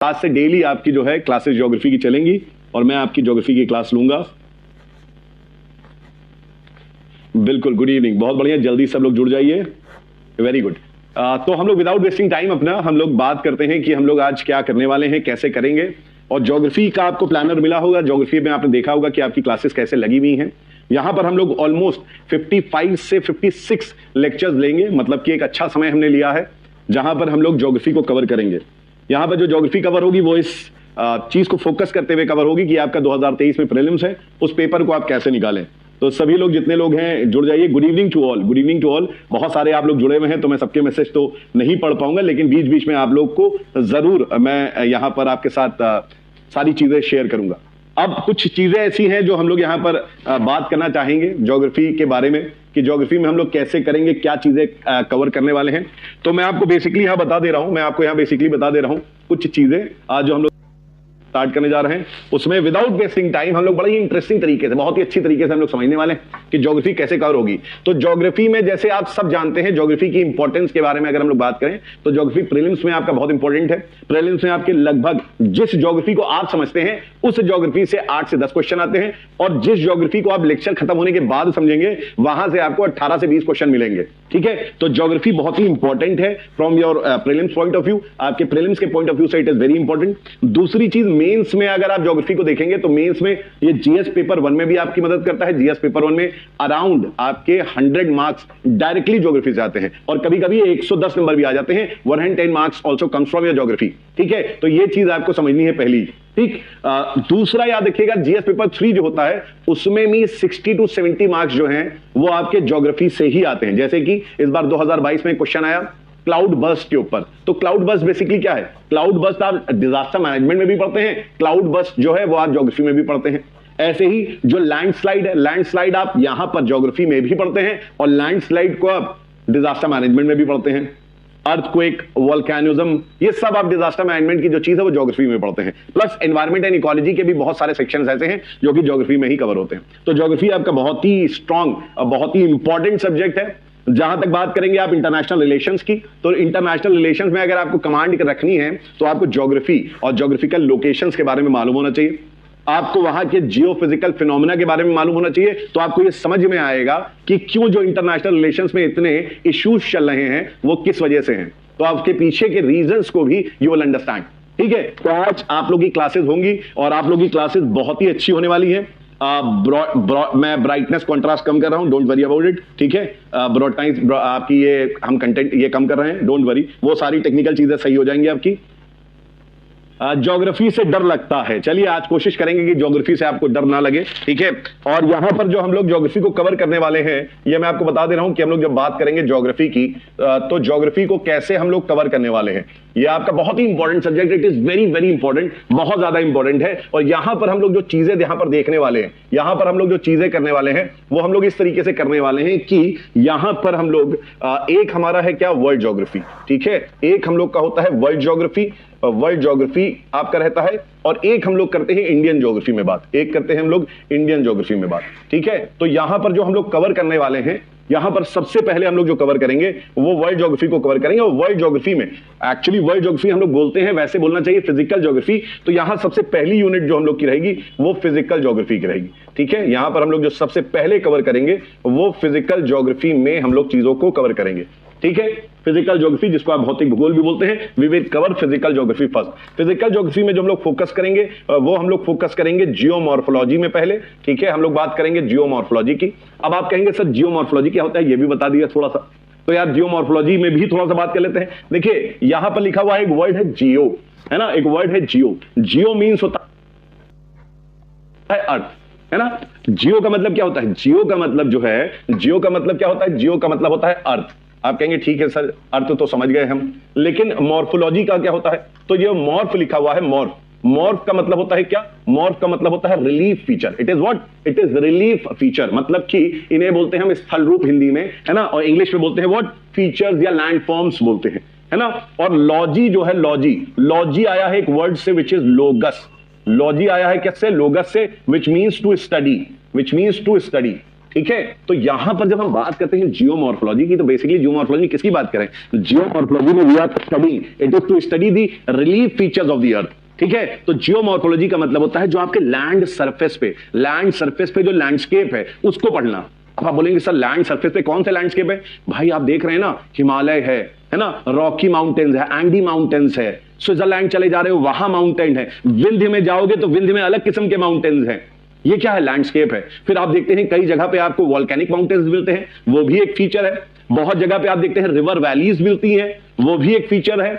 आज से डेली आपकी जो है क्लासेस ज्योग्राफी की चलेंगी और मैं आपकी ज्योग्राफी की क्लास लूंगा। बिल्कुल, गुड इवनिंग, बहुत बढ़िया, जल्दी सब लोग जुड़ जाइए, वेरी गुड। तो हम लोग विदाउट वेस्टिंग टाइम अपना हम लोग बात करते हैं कि हम लोग आज क्या करने वाले हैं, कैसे करेंगे। और ज्योग्राफी का आपको प्लानर मिला होगा, ज्योग्राफी में आपने देखा होगा कि आपकी क्लासेस कैसे लगी हुई हैं। यहां पर हम लोग ऑलमोस्ट 55 से 56 लेक्चर्स लेंगे, मतलब कि एक अच्छा समय हमने लिया है जहां पर हम लोग ज्योग्राफी को कवर करेंगे। यहां पर जो ज्योग्राफी कवर होगी वो इस चीज को फोकस करते हुए कवर होगी कि आपका 2023 में प्रीलिम्स है, उस पेपर को आप कैसे निकालें। तो सभी लोग जितने लोग हैं जुड़ जाइए। Good evening to all, good evening to all. बहुत सारे आप लोग जुड़े हुए हैं तो मैं सबके मैसेज तो नहीं पढ़ पाऊंगा, लेकिन बीच बीच में आप लोग को जरूर मैं यहां पर आपके साथ सारी चीजें शेयर करूंगा। अब कुछ चीजें ऐसी हैं जो हम लोग यहां पर बात करना चाहेंगे ज्योग्राफी के बारे में कि ज्योग्राफी में हम लोग कैसे करेंगे, क्या चीजें कवर करने वाले हैं। तो मैं आपको बेसिकली यहां बता दे रहा हूं, मैं आपको यहां बेसिकली बता दे रहा हूं कुछ चीजें आज जो हम लोग स्टार्ट करने जा रहे हैं। उसमें विदाउट वेस्टिंग टाइम हम लोग बड़ा ही इंटरेस्टिंग तरीके से, बहुत ही अच्छी तरीके से हम लोग समझने वाले हैं कि ज्योग्राफी कैसे कवर होगी। तो ज्योग्राफी में जैसे आप सब जानते हैं, ज्योग्राफी की इंपॉर्टेंस के बारे में अगर हम लोग बात करें तो ज्योग्राफी प्रीलिम्स में आपका बहुत इंपॉर्टेंट है। प्रीलिम्स में आपके लगभग जिस ज्योग्राफी को आप समझते हैं उस ज्योग्राफी से 8 से 10 क्वेश्चन आते हैं, और जिस ज्योग्राफी को आप लेक्चर खत्म होने के बाद समझेंगे वहां से आपको 18 से 20 क्वेश्चन मिलेंगे। ठीक है, तो ज्योग्राफी बहुत ही इंपॉर्टेंट है from your prelims point of view, आपके प्रीलिम्स के पॉइंट ऑफ व्यू से इट इज वेरी इंपॉर्टेंट। दूसरी चीज, मेंस में अगर आप ज्योग्राफी को देखेंगे तो मेंस में ये जीएस पेपर 1 में भी आपकी मदद करता है। जीएस पेपर 1 में अराउंड आपके 100 मार्क्स डायरेक्टली ज्योग्राफी से आते हैं, और कभी कभी 110 नंबर भी आ जाते हैं। 110 marks also comes from your geography. ठीक है, तो ये चीज आपको समझनी है पहली। ठीक, दूसरा याद रखिएगा, जीएस पेपर 3 जो होता है उसमें भी 60 to 70 मार्क्स जो हैं वो आपके ज्योग्राफी से ही आते हैं। जैसे कि इस बार 2022 में क्वेश्चन आया क्लाउड बर्स्ट के ऊपर। तो क्लाउड बर्स्ट बेसिकली क्या है? क्लाउड बर्स्ट आप डिजास्टर मैनेजमेंट में भी पढ़ते हैं, क्लाउड बर्स्ट जो है वो आप ज्योग्राफी में भी पढ़ते हैं। ऐसे ही जो लैंडस्लाइड है, लैंडस्लाइड आप यहां पर ज्योग्राफी में भी पढ़ते हैं और लैंडस्लाइड को आप डिजास्टर मैनेजमेंट में भी पढ़ते हैं। अर्थक्वेक, वोल्केनिज्म, ये सब आप डिजास्टर मैनेजमेंट की जो चीज है वो ज्योग्राफी में पढ़ते हैं। प्लस एनवायरमेंट एंड इकोलॉजी के भी बहुत सारे सेक्शंस ऐसे हैं जो कि ज्योग्राफी में ही कवर होते हैं। तो ज्योग्राफी आपका बहुत ही स्ट्रांग, बहुत ही इंपॉर्टेंट सब्जेक्ट है। जहां तक बात करेंगे आप इंटरनेशनल रिलेशंस की, तो इंटरनेशनल रिलेशंस में अगर आपको कमांड रखनी है तो आपको ज्योग्राफी और ज्योग्राफिकल लोकेशंस के बारे में मालूम होना चाहिए। आपको वहां के जियोफिजिकल फिनोमेना के बारे में मालूम होना चाहिए, तो आपको ये समझ में आएगा कि क्यों जो इंटरनेशनल रिलेशंस में इतने इश्यूज चल रहे हैं वो किस वजह से हैं। तो आपके पीछे के रीजंस को भी यू विल अंडरस्टैंड। ठीक है, तो आज आप लोग की क्लासेस होंगी और आप लोग की क्लासेस बहुत ही अच्छी होने वाली है। मैं ब्राइटनेस कॉन्ट्रास्ट कम कर रहा हूं, डोंट वरी अबाउट इट। ठीक है, ब्रॉडकास्ट आपकी ये हम कंटेंट ये कम कर रहे हैं, डोंट वरी, वो सारी टेक्निकल चीजें सही हो जाएंगी आपकी। ज्योग्राफी से डर लगता है, चलिए आज कोशिश करेंगे कि ज्योग्राफी से आपको डर ना लगे। ठीक है, और यहां पर जो हम लोग ज्योग्राफी को कवर करने वाले हैं, ये मैं आपको बता दे रहा हूं कि हम लोग जब बात करेंगे ज्योग्राफी की तो ज्योग्राफी को कैसे हम लोग कवर करने वाले हैं। ये आपका बहुत ही important subject, it is very very important, बहुत ज्यादा इंपॉर्टेंट है। और यहां पर हम लोग जो चीजें यहां पर देखने वाले हैं, यहां पर हम लोग जो चीजें करने वाले हैं वो हम लोग इस तरीके से करने वाले हैं कि यहां पर हम लोग एक हमारा है क्या, वर्ल्ड ज्योग्राफी। ठीक है, एक हम लोग का होता है वर्ल्ड ज्योग्राफी, वर्ल्ड ज्योग्राफी आपका रहता है, और एक हम लोग करते हैं इंडियन ज्योग्राफी में बात, एक करते हैं हम लोग इंडियन ज्योग्राफी में बात। ठीक है, तो यहां पर जो हम लोग कवर करने वाले हैं, यहां पर सबसे पहले हम लोग जो कवर करेंगे वो वर्ल्ड ज्योग्राफी को कवर करेंगे। और वर्ल्ड ज्योग्राफी में एक्चुअली वर्ल्ड ज्योग्राफी हम लोग बोलते हैं, वैसे बोलना चाहिए फिजिकल ज्योग्राफी। तो यहां सबसे पहली यूनिट जो हम लोग की रहेगी वो फिजिकल ज्योग्राफी की रहेगी। ठीक है, यहां पर हम लोग जो सबसे पहले कवर करेंगे वो फिजिकल ज्योग्राफी में हम लोग चीजों को कवर करेंगे। ठीक है, फिजिकल ज्योग्राफी जिसको आप भौतिक भूगोल भी बोलते हैं, we will cover physical geography first. Physical geography में जो हम लोग फोकस करेंगे वो हम लोग फोकस करेंगे जियोमॉर्फोलॉजी में पहले। ठीक है, हम लोग बात करेंगे जियोमॉर्फोलॉजी की। अब आप कहेंगे सर जियोमॉर्फोलॉजी क्या होता है, ये भी बता दिया थोड़ा सा। तो यार जियोमॉर्फोलॉजी में भी थोड़ा सा बात कर लेते हैं। देखिए यहां पर लिखा हुआ एक वर्ड है जियो, है ना, एक वर्ड है जियो। जियो मीन्स होता है अर्थ, है ना। जियो का मतलब क्या होता है, जियो का मतलब जो है, जियो का मतलब क्या होता है, जियो का मतलब होता है अर्थ। आप कहेंगे ठीक है सर, अर्थ तो समझ गए हम, लेकिन मॉर्फोलॉजी का क्या होता है। तो ये मॉर्फ लिखा हुआ है, मॉर्फ, मॉर्फ का मतलब होता है क्या, मॉर्फ का मतलब होता है relief feature. It is what, it is relief feature, मतलब कि इन्हें बोलते हैं हम स्थल रूप हिंदी में, है ना, और इंग्लिश में बोलते हैं व्हाट, फीचर्स या लैंड फॉर्म्स बोलते हैं, है ना। और लॉजी जो है, लॉजी, लॉजी आया है एक वर्ड से विच इज लोगस। लॉजी आया है कैसे, लोगस से, which means to study, which means to study. ठीक है, तो यहां पर जब हम बात करते हैं जियोमॉर्फोलॉजी की, तो बेसिकली जियोमॉर्फोलॉजी किसकी बात करें? जियोमॉर्फोलॉजी में we are studying, it is to study the relief features of the earth. ठीक है, तो जियोमॉर्फोलॉजी का मतलब होता है जो आपके लैंड सरफेस पे जो लैंडस्केप है उसको पढ़ना। अब आप बोलेंगे सर लैंड सरफेस पे कौन सा लैंडस्केप है? भाई आप देख रहे हैं ना, हिमालय है ना, रॉकी माउंटेन्स है, एंडी माउंटेन्स है, स्विट्जरलैंड चले जा रहे हो वहां माउंटेन है, विंध्य में जाओगे तो विंध्य में अलग किस्म के माउंटेन्स हैं। ये क्या है? लैंडस्केप है। फिर आप देखते हैं कई जगह पे आपको वॉल्केनिक माउंटेन्स मिलते हैं, वो भी एक फीचर है। बहुत जगह पे आप देखते हैं रिवर वैलीज मिलती हैं, वो भी एक फीचर है।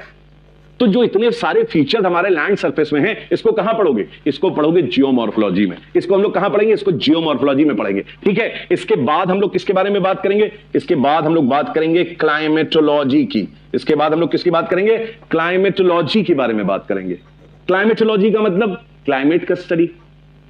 तो जो इतने सारे फीचर्स हमारे लैंड सरफेस में हैं, इसको कहां पढ़ोगे? इसको पढ़ोगे जियोमॉर्फोलॉजी में। इसको हम लोग कहां पढ़ेंगे? इसको जियोमॉर्फोलॉजी में पढ़ेंगे। ठीक है, इसके बाद हम लोग किसके बारे में बात करेंगे? इसके बाद हम लोग बात करेंगे क्लाइमेटोलॉजी की। इसके बाद हम लोग किसकी बात करेंगे? क्लाइमेटोलॉजी के बारे में बात करेंगे। क्लाइमेटोलॉजी का मतलब क्लाइमेट का स्टडी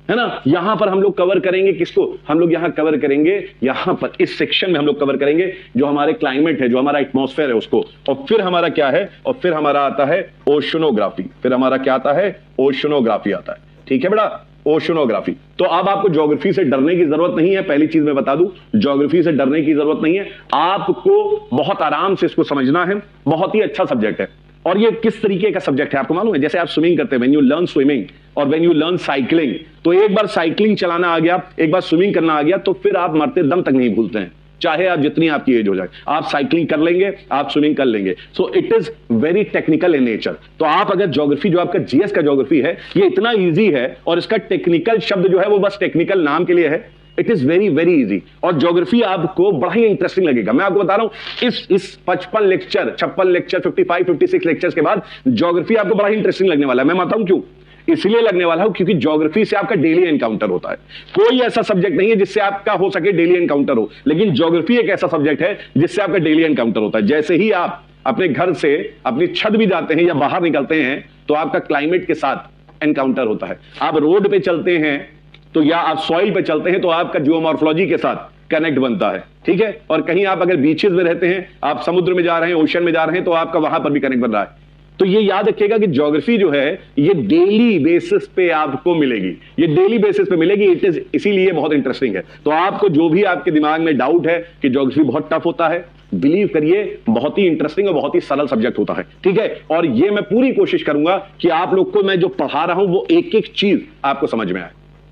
है ना। यहां पर हम लोग कवर करेंगे किसको? हम लोग यहां कवर करेंगे, यहां पर इस सेक्शन में हम लोग कवर करेंगे जो हमारे क्लाइमेट है, जो हमारा एटमॉस्फेयर है उसको। और फिर हमारा क्या है? और फिर हमारा आता है ओशनोग्राफी। फिर हमारा क्या आता है? ओशनोग्राफी आता है। ठीक है बेटा, ओशनोग्राफी। तो अब आपको ज्योग्राफी से डरने की जरूरत नहीं है। पहली चीज मैं बता दूं, ज्योग्राफी से डरने की जरूरत नहीं है। आपको बहुत आराम से इसको समझना है। बहुत ही अच्छा सब्जेक्ट है। और ये किस तरीके का सब्जेक्ट है आपको मालूम है? जैसे आप स्विमिंग करते हैं, व्हेन यू लर्न स्विमिंग और व्हेन यू लर्न साइकिलिंग, तो एक बार साइकिलिंग चलाना आ गया, एक बार स्विमिंग करना आ गया, तो फिर आप मरते दम तक नहीं भूलते हैं, चाहे आप जितनी आपकी एज हो जाए। आप साइकिलिंग कर लेंगे, आप स्विमिंग कर लेंगे। So it is very technical in nature. तो आप अगर ज्योग्राफी, जो आपका जीएस का ज्योग्राफी है, ये इतना ईजी है और इसका टेक्निकल शब्द जो है वो बस टेक्निकल नाम के लिए है। It is very very easy. और ज्योग्राफी आपको बड़ा ही इंटरेस्टिंग लगेगा। मैं आपको बता रहा हूं, इस 56 लेक्चर 55 56 लेक्चर्स के बाद ज्योग्राफी आपको बड़ा ही इंटरेस्टिंग लगने वाला है। मैं बताऊं क्यों? इसलिए लगने वाला हूं क्योंकि ज्योग्राफी से आपका डेली एनकाउंटर होता है। कोई ऐसा सब्जेक्ट नहीं है जिससे आपका हो सके डेली एनकाउंटर हो, लेकिन ज्योग्राफी एक ऐसा सब्जेक्ट है जिससे आपका डेली एनकाउंटर होता है। जैसे ही आप अपने घर से अपनी छत भी जाते हैं या बाहर निकलते हैं, तो आपका क्लाइमेट के साथ एनकाउंटर होता है। आप रोड पे चलते हैं तो, या आप सॉइल पे चलते हैं तो आपका जियोमॉर्फोलॉजी के साथ कनेक्ट बनता है। ठीक है, और कहीं आप अगर बीचेस में रहते हैं, आप समुद्र में जा रहे हैं, ओशन में जा रहे हैं, तो आपका वहां पर भी कनेक्ट बन रहा है। तो ये याद रखिएगा कि ज्योग्राफी जो है ये डेली बेसिस पे आपको मिलेगी, ये डेली बेसिस पे मिलेगी। इट इज इसीलिए बहुत इंटरेस्टिंग है। तो आपको जो भी आपके दिमाग में डाउट है कि ज्योग्राफी बहुत टफ होता है, बिलीव करिए बहुत ही इंटरेस्टिंग और बहुत ही सरल सब्जेक्ट होता है। ठीक है, और ये मैं पूरी कोशिश करूंगा कि आप लोग को मैं जो पढ़ा रहा हूं वो एक एक चीज आपको समझ में आए।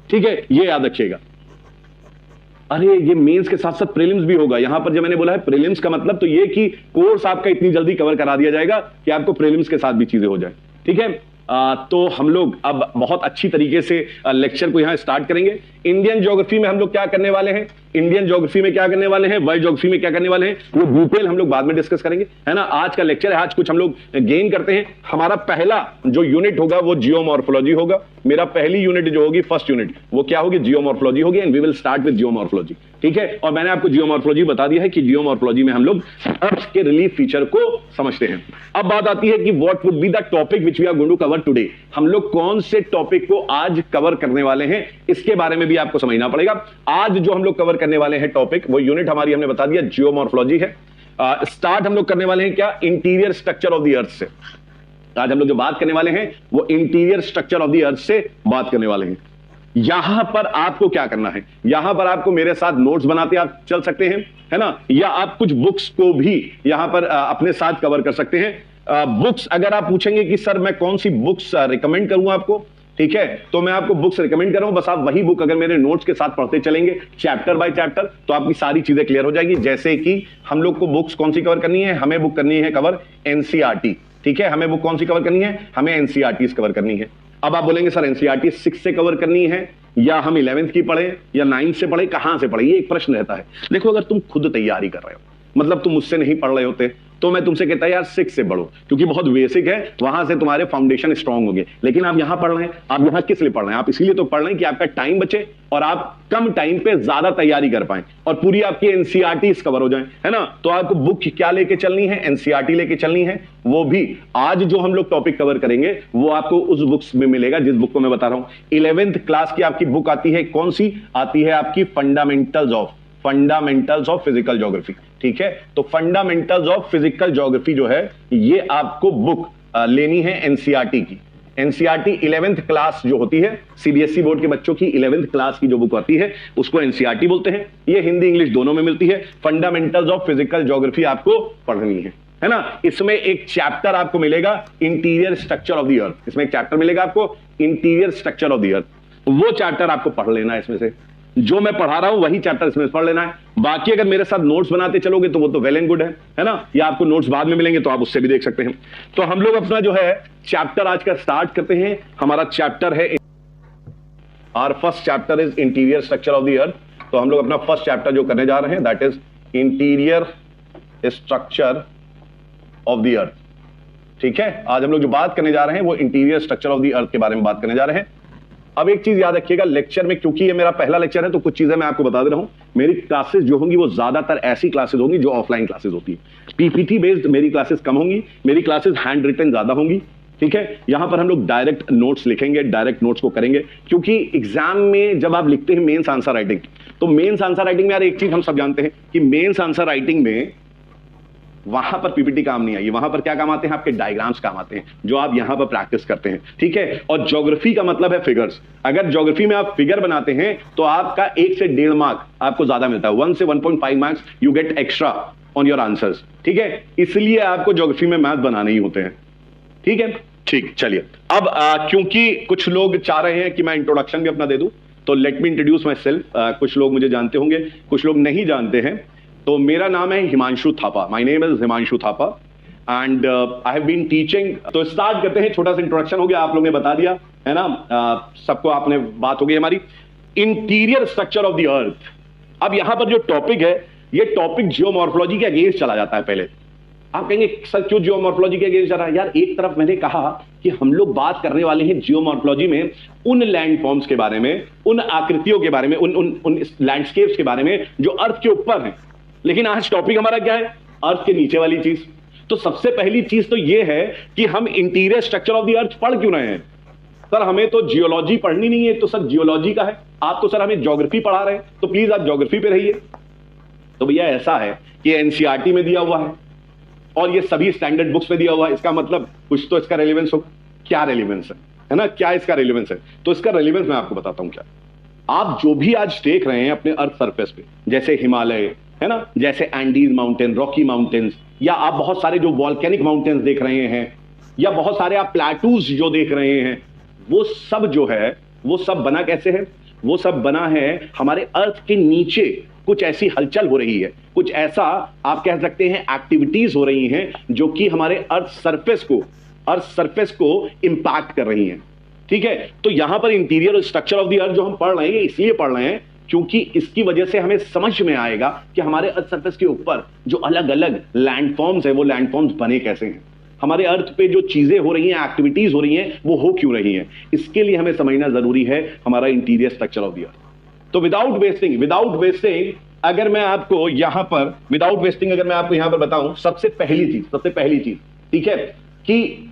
ठीक है, ये याद रखिएगा। अरे ये मेंस के साथ साथ प्रीलिम्स भी होगा। यहां पर जब मैंने बोला है प्रीलिम्स का मतलब तो ये कि कोर्स आपका इतनी जल्दी कवर करा दिया जाएगा कि आपको प्रीलिम्स के साथ भी चीजें हो जाए। ठीक है, तो हम लोग अब बहुत अच्छी तरीके से लेक्चर को यहां स्टार्ट करेंगे। इंडियन ज्योग्राफी में हम लोग क्या करने वाले हैं, इंडियन ज्योग्राफी में क्या करने वाले हैं, वर्ल्ड ज्योग्राफी में क्या करने वाले हैं, वो डिटेल हम लोग बाद में डिस्कस करेंगे, है ना। आज का लेक्चर है, आज कुछ हम लोग गेन करते हैं। हमारा पहला जो यूनिट होगा वो जियोमॉर्फोलॉजी होगा। मेरा पहली यूनिट जो होगी, फर्स्ट यूनिट, वो क्या होगी? जियोमॉर्फोलॉजी होगी। And we will start with geomorphology. ठीक है, और मैंने आपको जियोमॉर्फोलॉजी बता दिया है कि जियोमॉर्फोलॉजी में हम लोग अर्थ के रिलीफ फीचर को समझते हैं। अब बात आती है कि what would be the topic which we are going to cover today. हम लोग कौन से टॉपिक को आज कवर करने वाले हैं, इसके बारे में भी आपको समझना पड़ेगा। आज जो हम लोग कवर करने वाले हैं टॉपिक, वो यूनिट हमारी हमने बता दिया जियोमॉर्फोलॉजी है। स्टार्ट हम लोग करने वाले हैं क्या? इंटीरियर स्ट्रक्चर ऑफ द अर्थ से। आज हम लोग जो बात करने वाले हैं वो इंटीरियर स्ट्रक्चर ऑफ द अर्थ से बात करने वाले हैं। यहां पर आपको क्या करना है, यहां पर आपको मेरे साथ नोट्स बनाते आप चल सकते हैं, है ना, या आप कुछ बुक्स को भी यहां पर अपने साथ कवर कर सकते हैं। बुक्स अगर आप पूछेंगे कि सर मैं कौन सी बुक्स रिकमेंड करूं आपको, ठीक है, तो मैं आपको बुक्स रिकमेंड कर रहा हूं। बस आप वही बुक अगर मेरे नोट्स के साथ पढ़ते चलेंगे चैप्टर बाय चैप्टर, तो आपकी सारी चीजें क्लियर हो जाएगी। जैसे कि हम लोग को बुक्स कौन सी कवर करनी है, हमें बुक करनी है कवर एनसीईआरटी। ठीक है, हमें बुक कौन सी कवर करनी है, हमें एनसीईआरटी कवर करनी है। अब आप बोलेंगे सर एनसीईआरटी 6 से कवर करनी है या हम 11th की पढ़े या 9th से पढ़े, कहां से पढ़े, ये एक प्रश्न रहता है। देखो, अगर तुम खुद तैयारी कर रहे हो, मतलब तुम मुझसे नहीं पढ़ रहे होते, तो मैं तुमसे कहता है यार 6 से पढ़ो, क्योंकि बहुत बेसिक है, वहां से तुम्हारे फाउंडेशन स्ट्रांग होंगे। लेकिन आप यहां पढ़ रहे हैं, आप यहां किस लिए पढ़ रहे हैं? आप इसीलिए तो पढ़ रहे हैं कि आपका टाइम बचे और आप कम टाइम पे ज्यादा तैयारी कर पाएं और पूरी आपकी एनसीईआरटी कवर हो जाए, है ना। तो आपको बुक क्या लेके चलनी है, एनसीईआरटी लेके चलनी है। वो भी आज जो हम लोग टॉपिक कवर करेंगे वो आपको उस बुक्स में मिलेगा जिस बुक को मैं बता रहा हूं। 11th क्लास की आपकी बुक आती है, कौन सी आती है आपकी? Fundamentals of physical geography. ठीक है, तो फंडामेंटल्स ऑफ फिजिकल ज्योग्राफी जो है ये आपको बुक लेनी है एनसीईआरटी की। एनसीईआरटी 11th क्लास जो होती है, सीबीएसई बोर्ड के बच्चों की 11th क्लास की जो बुक आती है उसको एनसीईआरटी बोलते हैं। ये हिंदी इंग्लिश दोनों में मिलती है। फंडामेंटल्स ऑफ फिजिकल ज्योग्राफी आपको पढ़नी है ना। इसमें एक चैप्टर आपको मिलेगा इंटीरियर स्ट्रक्चर ऑफ द अर्थ। इसमें एक चैप्टर मिलेगा आपको इंटीरियर स्ट्रक्चर ऑफ द अर्थ। वो चैप्टर आपको पढ़ लेना है। इसमें से जो मैं पढ़ा रहा हूं वही चैप्टर इसमें पढ़ लेना है। बाकी अगर मेरे साथ नोट्स बनाते चलोगे तो वो तो वेल एंड गुड है ना, या आपको नोट्स बाद में मिलेंगे तो आप उससे भी देख सकते हैं। तो हम लोग अपना जो है चैप्टर आज का स्टार्ट करते हैं। हमारा चैप्टर है, our first chapter is interior structure of the earth. तो हम लोग अपना फर्स्ट चैप्टर जो करने जा रहे हैं that is interior structure of the earth. ठीक है, आज हम लोग जो बात करने जा रहे हैं वो इंटीरियर स्ट्रक्चर ऑफ द अर्थ के बारे में बात करने जा रहे हैं। अब एक चीज याद रखिएगा लेक्चर में, क्योंकि ये मेरा पहला लेक्चर है तो कुछ चीजें मैं आपको बता दे रहा हूं। मेरी क्लासेस जो होंगी वो ज्यादातर ऐसी क्लासेस होंगी जो ऑफलाइन क्लासेस होती है। पीपीटी बेस्ड मेरी क्लासेस कम होंगी, मेरी क्लासेस हैंड रिटन ज्यादा होंगी। ठीक है, यहां पर हम लोग डायरेक्ट नोट्स लिखेंगे, डायरेक्ट नोट्स को करेंगे, क्योंकि एग्जाम में जब आप लिखते हैं मेंस आंसर राइटिंग, तो मेंस आंसर राइटिंग में यार एक चीज हम सब जानते हैं कि मेंस आंसर राइटिंग में वहां पर पीपीटी काम नहीं आई। वहां पर क्या काम आते हैं? आपके डायग्राम्स काम आते हैं जो आप यहां पर प्रैक्टिस करते हैं। ठीक है, और ज्योग्राफी का मतलब है फिगर्स। अगर ज्योग्राफी में आप फिगर बनाते हैं तो आपका 1 से 1.5 मार्क आपको ज्यादा मिलता है। 1 से 1.5 marks you get extra on your answers. ठीक है, इसलिए आपको ज्योग्राफी में मैथ बनाने ही होते हैं। ठीक है, ठीक, चलिए अब क्योंकि कुछ लोग चाह रहे हैं कि मैं इंट्रोडक्शन भी अपना दे दूं, तो let me introduce my self. कुछ लोग मुझे जानते होंगे, कुछ लोग नहीं जानते हैं। तो मेरा नाम है Himanshu Thapa. My name is Himanshu Thapa and I have been teaching. तो स्टार्ट करते हैं। छोटा सा इंट्रोडक्शन हो गया, आप लोगों ने बता दिया है ना, सबको आपने बात हो गई हमारी इंटीरियर स्ट्रक्चर ऑफ द अर्थ। अब यहां पर जो टॉपिक है ये टॉपिक जियोमॉर्फोलॉजी के अगेंस्ट चला जाता है। पहले आप कहेंगे सर क्यों जियोमॉर्फोलॉजी के अगेंस्ट जा रहा है? यार एक तरफ मैंने कहा कि हम लोग बात करने वाले हैं जियोमॉर्फोलॉजी में उन लैंड फॉर्म्स के बारे में, उन आकृतियों के बारे में, उन लैंडस्केप्स के बारे में जो अर्थ के ऊपर हैं। लेकिन आज टॉपिक हमारा क्या है? अर्थ के नीचे वाली चीज। तो सबसे पहली चीज तो यह है कि हम इंटीरियर स्ट्रक्चर ऑफ द अर्थ पढ़ क्यों रहे हैं? सर हमें तो जियोलॉजी पढ़नी नहीं है, तो सर जियोलॉजी का है। आप तो सर हमें ज्योग्राफी पढ़ा रहे हैं, तो प्लीज आप ज्योग्राफी पे रहिए। तो भैया ऐसा है कि एनसीईआरटी में दिया हुआ है और ये सभी स्टैंडर्ड बुक्स में दिया हुआ है, इसका मतलब कुछ तो इसका रेलिवेंस होगा। क्या रेलिवेंस है ना, क्या इसका रेलिवेंस है? तो इसका रेलिवेंस मैं आपको बताता हूं क्या। आप जो भी आज देख रहे हैं अपने अर्थ सरफेस पे, जैसे हिमालय है ना, जैसे एंडीज माउंटेन, रॉकी माउंटेन्स, या आप बहुत सारे जो वॉल्केनिक माउंटेन्स देख रहे हैं, या बहुत सारे आप प्लेटूज जो देख रहे हैं, वो सब जो है वो सब बना कैसे है? वो सब बना है हमारे अर्थ के नीचे कुछ ऐसी हलचल हो रही है, कुछ ऐसा आप कह सकते हैं एक्टिविटीज हो रही हैं जो कि हमारे अर्थ सरफेस को इंपैक्ट कर रही हैं। ठीक है, तो यहां पर इंटीरियर स्ट्रक्चर ऑफ द अर्थ जो हम पढ़ रहे हैं इसलिए पढ़ रहे हैं क्योंकि इसकी वजह से हमें समझ में आएगा कि हमारे अर्थ सरफेस के ऊपर जो अलग अलग लैंडफॉर्म्स है वो लैंडफॉर्म्स बने कैसे हैं, हमारे अर्थ पे जो चीजें हो रही हैं, एक्टिविटीज हो रही हैं, वो हो क्यों रही हैं। इसके लिए हमें समझना जरूरी है हमारा interior structure of the earth. तो विदाउट वेस्टिंग अगर मैं आपको यहां पर बताऊं, सबसे पहली चीज ठीक है कि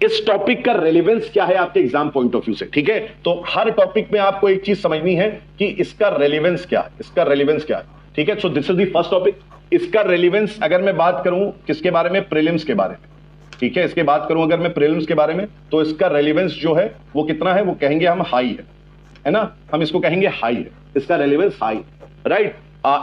इस टॉपिक का रेलेवेंस क्या है आपके एग्जाम पॉइंट ऑफ व्यू से। ठीक है, तो हर टॉपिक में आपको एक चीज समझनी है कि इसका रेलेवेंस क्या है। ठीक है, so this is the first topic. इसका रेलेवेंस अगर मैं बात करूं किसके बारे में? प्रीलिम्स के बारे में। ठीक है, इसके बात करूं अगर मैं प्रीलिम्स के बारे में, तो इसका रेलेवेंस जो है वो कितना है? वो कहेंगे हम हाई है ना, हम इसको कहेंगे हाई है, इसका रेलेवेंस हाई, राइट।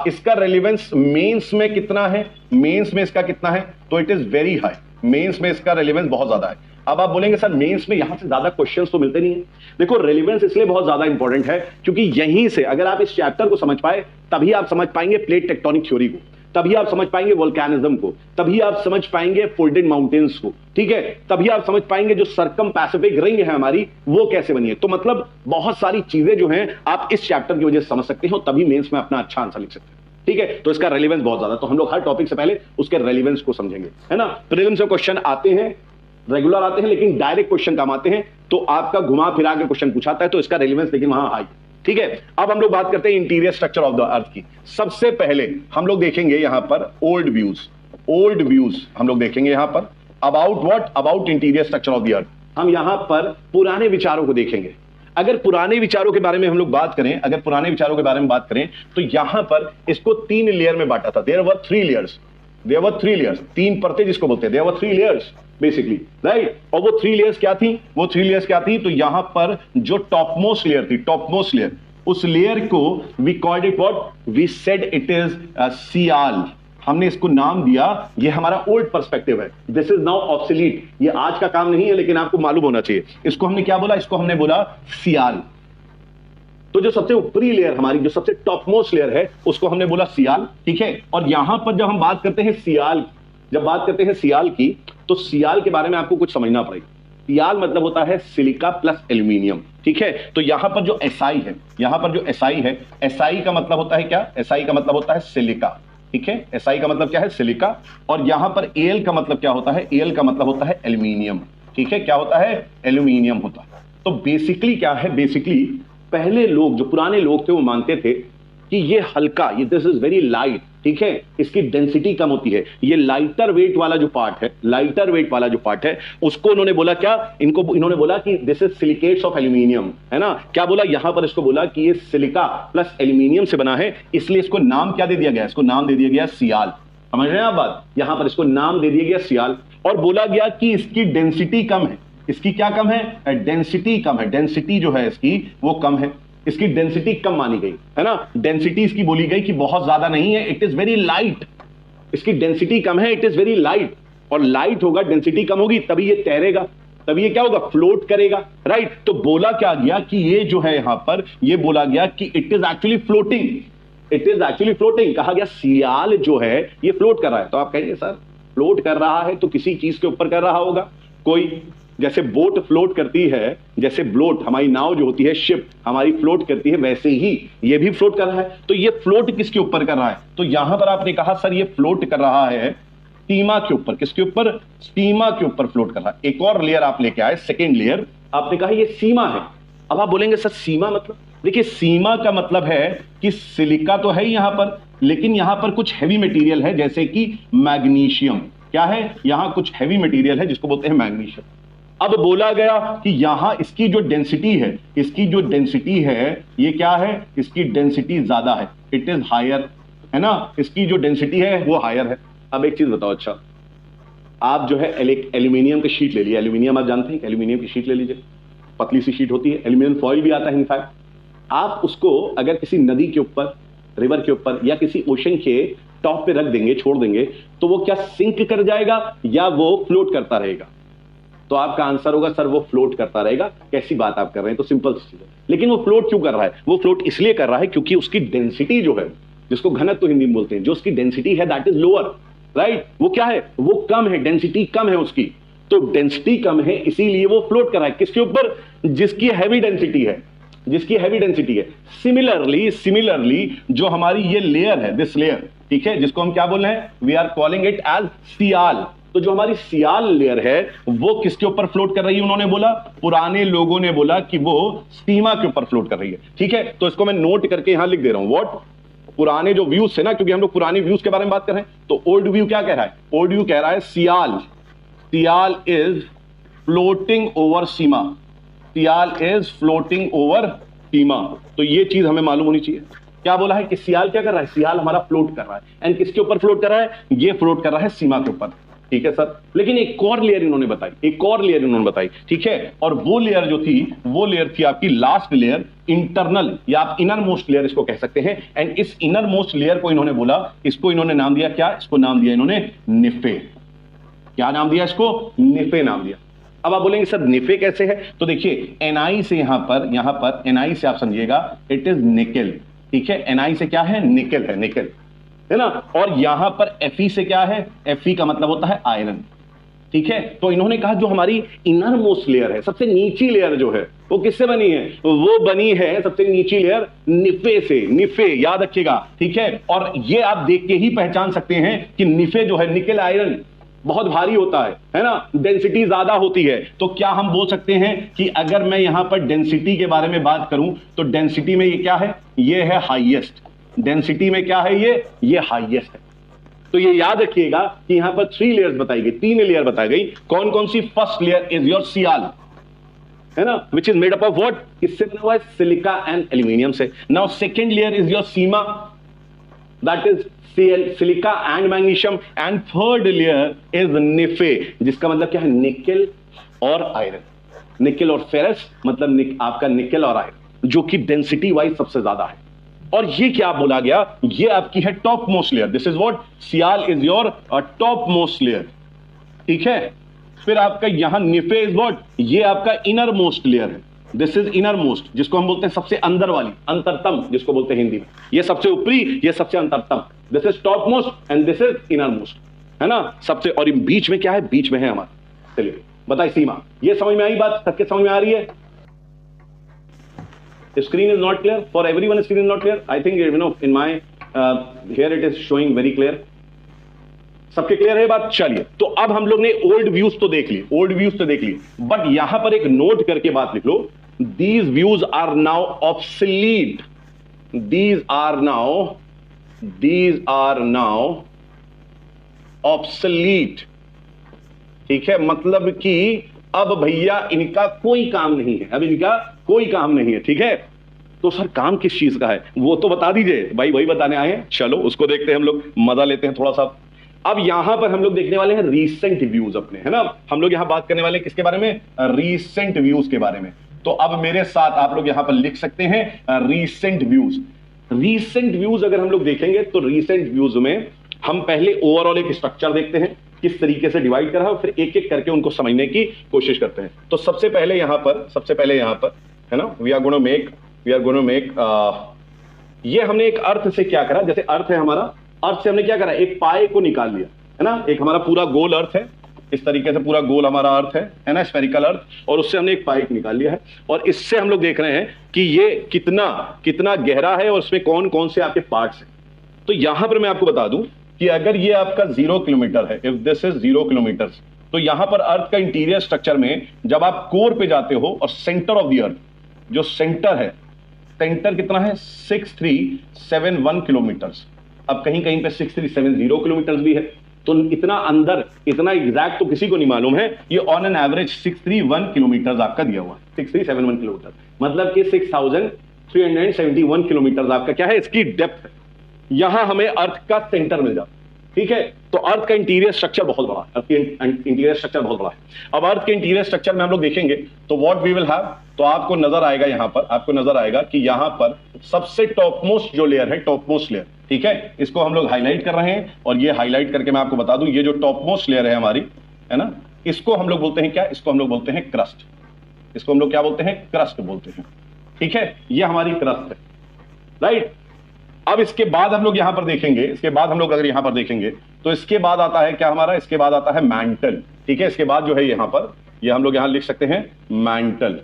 इसका रेलेवेंस मेंस में कितना है? मेंस में इसका कितना है? तो it is very high. Mains में इसका रेलेवेंस बहुत ज्यादा है। अब आप बोलेंगे सर मेंस में यहां से ज्यादा क्वेश्चंस तो मिलते नहीं है। देखो रेलेवेंस इसलिए बहुत ज्यादा इंपॉर्टेंट है क्योंकि यहीं से अगर आप इस चैप्टर को समझ पाए तभी आप समझ पाएंगे प्लेट टेक्टोनिक थ्योरी को, तभी आप समझ पाएंगे वोल्केनिज्म को, तभी आप समझ पाएंगे फोल्डेड माउंटेन्स को। ठीक है, तभी आप समझ पाएंगे जो सर्कम पैसिफिक रिंग है हमारी वो कैसे बनी है। तो मतलब बहुत सारी चीजें जो हैं आप इस चैप्टर की वजह से समझ सकते हो, तभी मेंस में अपना अच्छा आंसर लिख सकते हैं। ठीक है, तो इसका रेलेवेंस बहुत ज्यादा। तो हम लोग हर टॉपिक से पहले उसके रेलेवेंस को समझेंगे, है ना। प्रीलिम्स में क्वेश्चन आते हैं, रेगुलर आते हैं, लेकिन डायरेक्ट क्वेश्चन कम आते हैं, तो आपका घुमा फिरा के क्वेश्चन पूछाता है, तो इसका रेलेवेंस लेकिन वहां हाई। ठीक है, अब हम लोग बात करते हैं इंटीरियर स्ट्रक्चर ऑफ द अर्थ की। सबसे पहले हम लोग देखेंगे यहां पर ओल्ड व्यूज हम लोग देखेंगे यहां पर about interior structure of the अर्थ। हम यहां पर पुराने विचारों को देखेंगे। अगर पुराने विचारों के बारे में हम लोग बात करें, तो यहां पर इसको 3 लेयर में बांटा था। देयर वर 3 लेयर्स, 3 परतें जिसको बोलते हैं, there were 3 layers. Basically, right. और वो 3 लेयर्स क्या थी? वो 3 लेयर्स क्या थी? तो यहां पर जो टॉपमोस्ट लेयर थी, टॉपमोस्ट लेयर, उस लेयर को we called it what? We said it is sial. हमने इसको नाम दिया, ये हमारा ओल्ड पर्सपेक्टिव है, दिस इज नाउ ऑब्सोलीट, ये आज का काम नहीं है, लेकिन आपको मालूम होना चाहिए। इसको हमने क्या बोला? इसको हमने बोला सियाल। तो जो सबसे ऊपरी लेयर हमारी, जो सबसे टॉप मोस्ट लेयर है, उसको हमने बोला सियाल, ठीक है। और यहां पर जब हम बात करते हैं सियाल, जब बात करते हैं सियाल की, तो सियाल के बारे में आपको कुछ समझना पड़ेगा। सियाल मतलब होता है सिलिका प्लस एल्यूमिनियम, ठीक है। तो यहां पर जो SI है, यहां पर जो SI है, SI का मतलब होता है क्या? SI का मतलब होता है सिलिका, ठीक है। SI का मतलब क्या है? सिलिका। और यहां पर Al का मतलब क्या होता है? Al का मतलब होता है एल्यूमिनियम, ठीक है। क्या होता है? एल्यूमिनियम होता है। तो बेसिकली क्या है? बेसिकली पहले लोग, जो पुराने लोग थे, वो मानते थे कि ये हल्का, ये दिस इज वेरी लाइट, ठीक है, इसकी डेंसिटी कम होती है। ये लाइटर वेट वाला जो पार्ट है, लाइटर वेट वाला जो पार्ट है, उसको उन्होंने बोला क्या? इन्होंने बोला कि this is silicates of aluminium, है ना। क्या बोला? यहां पर इसको बोला कि ये सिलिका प्लस एल्यूमिनियम से बना है, इसलिए इसको नाम क्या दे दिया गया? इसको नाम दे दिया गया सियाल। समझ रहे हैं आप बात? यहां पर इसको नाम दे दिया गया सियाल, और बोला गया कि इसकी डेंसिटी कम है। इसकी क्या कम है? डेंसिटी कम है। डेंसिटी जो है इसकी, वो कम है। इसकी डेंसिटी कम मानी गई, है ना। डेंसिटी इसकी बोली गई कि बहुत ज्यादा नहीं है, इट इज वेरी लाइट। इसकी डेंसिटी कम है, इट इज वेरी लाइट। और लाइट होगा, डेंसिटी कम होगी, तभी ये तैरेगा, तभी ये क्या होगा? फ्लोट करेगा, राइट। तो बोला क्या गया कि ये जो है यहां पर, ये बोला गया कि it is actually floating, it is actually floating. कहा गया सियाल जो है ये फ्लोट कर रहा है। तो आप कहेंगे सर फ्लोट कर रहा है तो किसी चीज के ऊपर कर रहा होगा, कोई, जैसे बोट फ्लोट करती है, जैसे बोट हमारी नाव जो होती है, शिप हमारी फ्लोट करती है, वैसे ही ये भी फ्लोट कर रहा है। तो ये फ्लोट किसके ऊपर कर रहा है? तो यहां पर आपने कहा सर ये फ्लोट कर रहा है स्टीमा के ऊपर। किसके ऊपर? स्टीमा के ऊपर फ्लोट कर रहा है। एक और लेयर आप लेके आए, सेकेंड लेयर, आपने कहा ये सीमा है। अब आप बोलेंगे सर सीमा मतलब? देखिए सीमा का मतलब है कि सिलिका तो है ही यहां पर, लेकिन यहां पर कुछ हैवी मटेरियल है, जैसे कि मैग्नीशियम। क्या है? यहां कुछ हैवी मटेरियल है जिसको बोलते हैं मैग्नीशियम। अब बोला गया कि यहां इसकी जो डेंसिटी है, इसकी जो डेंसिटी है, ये क्या है? इसकी डेंसिटी ज्यादा है, इट इज हायर, है ना। इसकी जो डेंसिटी है वो हायर है। अब एक चीज बताओ, अच्छा आप जो है एल्यूमिनियम की शीट ले लीजिए। एल्यूमिनियम आप जानते हैं, एल्यूमिनियम की शीट ले लीजिए, पतली सी शीट होती है, एल्यूमिनियम फॉइल भी आता है इनफैक्ट। आप उसको अगर किसी नदी के ऊपर, रिवर के ऊपर, या किसी ओशन के टॉप पे रख देंगे, छोड़ देंगे, तो वो क्या सिंक कर जाएगा या वो फ्लोट करता रहेगा? तो आपका आंसर होगा सर वो फ्लोट करता रहेगा। कैसी बात आप कर रहे हैं? तो सिंपल चीज है। लेकिन वो फ्लोट क्यों कर रहा है? वो फ्लोट इसलिए कर रहा है क्योंकि उसकी डेंसिटी जो है, जिसको घनत्व हिंदी में बोलते हैं, जो उसकी डेंसिटी है दैट इज लोअर, राइट। वो क्या है? वो कम है, डेंसिटी कम है उसकी। तो डेंसिटी कम है, इसीलिए वो फ्लोट कर रहा है। किसके ऊपर? जिसकी हैवी डेंसिटी है, जिसकी हैवी डेंसिटी है। सिमिलरली जो हमारी ये लेयर है, दिस लेयर, ठीक है, जिसको हम क्या बोल रहे हैं? We are calling it as sial. तो जो हमारी सियाल लेयर है वो किसके ऊपर फ्लोट कर रही है? उन्होंने बोला, पुराने लोगों ने बोला कि वो स्टीमा के ऊपर फ्लोट कर रही है, ठीक है। तो इसको मैं नोट करके यहां लिख दे रहा हूं, व्हाट? पुराने जो व्यूज है ना, क्योंकि हम लोग पुराने व्यूज के बारे में बात कर रहे हैं, तो ओल्ड व्यू क्या कह रहा है? ओल्ड व्यू कह रहा है sial is floating over sima, sial is floating over sima. तो ये चीज हमें मालूम होनी चाहिए। क्या बोला है कि सियाल क्या कर रहा है? सियाल हमारा फ्लोट कर रहा है। एंड किसके ऊपर फ्लोट कर रहा है? ये फ्लोट कर रहा है सीमा के ऊपर, ठीक है सर। लेकिन एक और लेयर इन्होंने बताई, एक और लेयर इन्होंने बताई, ठीक है। और वो लेयर जो थी, वो लेयर थी आपकी लास्ट लेयर, इंटरनल, या आप इनर मोस्ट लेयर इसको कह सकते हैं। एंड इस इनर मोस्ट लेयर को इन्होंने बोला, इसको इन्होंने नाम दिया क्या? इसको नाम दिया इन्होंने निफे। क्या नाम दिया इसको? निफे नाम दिया। अब आप बोलेंगे सर निफे कैसे है? तो देखिए Ni से यहां पर Ni से आप समझिएगा इट इज निकेल, ठीक है। Ni से क्या है? निकेल है, निकेल, है ना। और यहां पर Fe से क्या है? Fe का मतलब होता है आयरन, ठीक है। तो इन्होंने कहा जो हमारी इनर मोस्ट लेयर है, सबसे नीची लेयर जो है, वो किससे बनी है? वो बनी है सबसे नीची लेयर निफे से। निफे याद रखिएगा, ठीक है। और ये आप देख के ही पहचान सकते हैं कि निफे जो है, निकेल आयरन, बहुत भारी होता है ना, डेंसिटी ज्यादा होती है। तो क्या हम बोल सकते हैं कि अगर मैं यहां पर डेंसिटी के बारे में बात करूं, तो डेंसिटी में ये क्या है? ये है हाईएस्ट। डेंसिटी में क्या है? ये हाईएस्ट है। तो ये याद रखिएगा कि यहां पर 3 लेयर्स बताई गई, 3 लेयर बताई गई। कौन कौन सी? First layer is your sial, है ना, which is made up of what? किससे बना हुआ है? सिलिका एंड एल्यूमिनियम से। Now second layer is your sima, that is silica and magnesium, and third layer is nife, जिसका मतलब क्या है, निकेल और आयरन। निकेल और फेरस मतलब आपका निकेल और आयरन, जो कि डेंसिटी वाइज सबसे ज्यादा है। और ये क्या बोला गया, ये आपकी है top most layer. This is what, sial is your top most layer, ठीक है। फिर आपका यहां निफे इज व्हाट, ये आपका इनर मोस्ट लेयर है। दिस इज इनर मोस्ट, जिसको हम बोलते हैं सबसे अंदर वाली, अंतरतम जिसको बोलते हैं हिंदी में। ये सबसे ऊपरी, ये सबसे अंतरतम। This is top most and this is inner most, है ना, सबसे। और बीच में क्या है, बीच में है हमारा, चलिए बताइए सीमा। ये समझ में आई बात, सबके समझ में आ रही है? Screen is not clear for everyone. Screen is not clear. I think in my here it is showing very clear. सबके क्लियर है बात? चलिए, तो अब हम लोग ने ओल्ड व्यूज तो देख लिए, ओल्ड व्यूज तो देख लिए, बट यहां पर एक नोट करके बात लिख लो, these views are now obsolete, these are now obsolete, ठीक है। मतलब कि अब भैया इनका कोई काम नहीं है, अब इनका कोई काम नहीं है, ठीक है। तो सर काम किस चीज का है वो तो बता दीजिए भाई, वही बताने आए हैं। चलो उसको देखते हैं, हम लोग मजा लेते हैं थोड़ा सा। अब यहां पर हम लोग देखने वाले हैं रीसेंट व्यूज अपने, है ना। हम लोग यहां बात करने वाले हैं किसके बारे में, रीसेंट व्यूज के बारे में। तो अब मेरे साथ आप लोग यहां पर लिख सकते हैं रीसेंट व्यूज। रीसेंट व्यूज अगर हम लोग देखेंगे तो रीसेंट व्यूज में हम पहले ओवरऑल एक स्ट्रक्चर देखते हैं, किस तरीके से डिवाइड करा है, फिर एक एक करके उनको समझने की कोशिश करते हैं। तो सबसे पहले यहां पर है ना, वी आर गोना मेक ये हमने एक अर्थ से क्या करा, जैसे अर्थ है हमारा, अर्थ से हमने क्या करा, एक पाए को निकाल लिया, है ना। एक हमारा पूरा गोल अर्थ है, इस तरीके से पूरा गोल हमारा अर्थ है ना, स्फेरिकल अर्थ, और उससे हमने एक पाए निकाल लिया है। और इससे हम लोग देख रहे हैं कि ये कितना गहरा है और उसमें कौन कौन से आपके पार्ट्स हैं। तो यहां पर मैं आपको बता दूं कि अगर ये आपका 0 किलोमीटर है, इफ दिस इज 0 किलोमीटर, तो यहां पर अर्थ का इंटीरियर स्ट्रक्चर में जब आप कोर पे जाते हो और सेंटर ऑफ द अर्थ, जो सेंटर है, सेंटर कितना है, 6371 किलोमीटर। अब कहीं कहीं पे 6370 किलोमीटर भी है, तो इतना अंदर, इतना एग्जैक्ट तो किसी को नहीं मालूम है। ये ऑन एन एवरेज 631 किलोमीटर आपका दिया हुआ है, 6371 किलोमीटर, मतलब कि 6371 किलोमीटर आपका क्या है, इसकी डेप्थ है। यहां हमें अर्थ का सेंटर मिल जाता है, ठीक है। तो अर्थ का इंटीरियर स्ट्रक्चर बहुत बड़ा है, अर्थ के इंटीरियर स्ट्रक्चर बहुत बड़ा है। अब अर्थ के इंटीरियर स्ट्रक्चर में हम लोग देखेंगे तो व्हाट वी विल हैव, तो आपको नजर आएगा यहां पर, आपको नजर आएगा कि यहां पर सबसे टॉप मोस्ट जो लेयर है, टॉप मोस्ट लेयर, ठीक है, इसको हम लोग हाईलाइट कर रहे हैं। और ये हाईलाइट करके मैं आपको बता दूं, ये जो टॉप मोस्ट लेयर है हमारी, है ना, इसको हम लोग बोलते हैं क्या, इसको हम लोग बोलते हैं क्रस्ट। इसको हम लोग क्या बोलते हैं, क्रस्ट बोलते हैं, ठीक है। ये हमारी क्रस्ट है, राइट। अब इसके बाद हम लोग यहां पर देखेंगे, इसके बाद हम लोग अगर यहां पर देखेंगे तो इसके बाद आता है क्या हमारा, इसके बाद आता है मैंटल, ठीक है। इसके बाद जो है यहां पर, ये हम लोग यहां लिख सकते हैं मैंटल,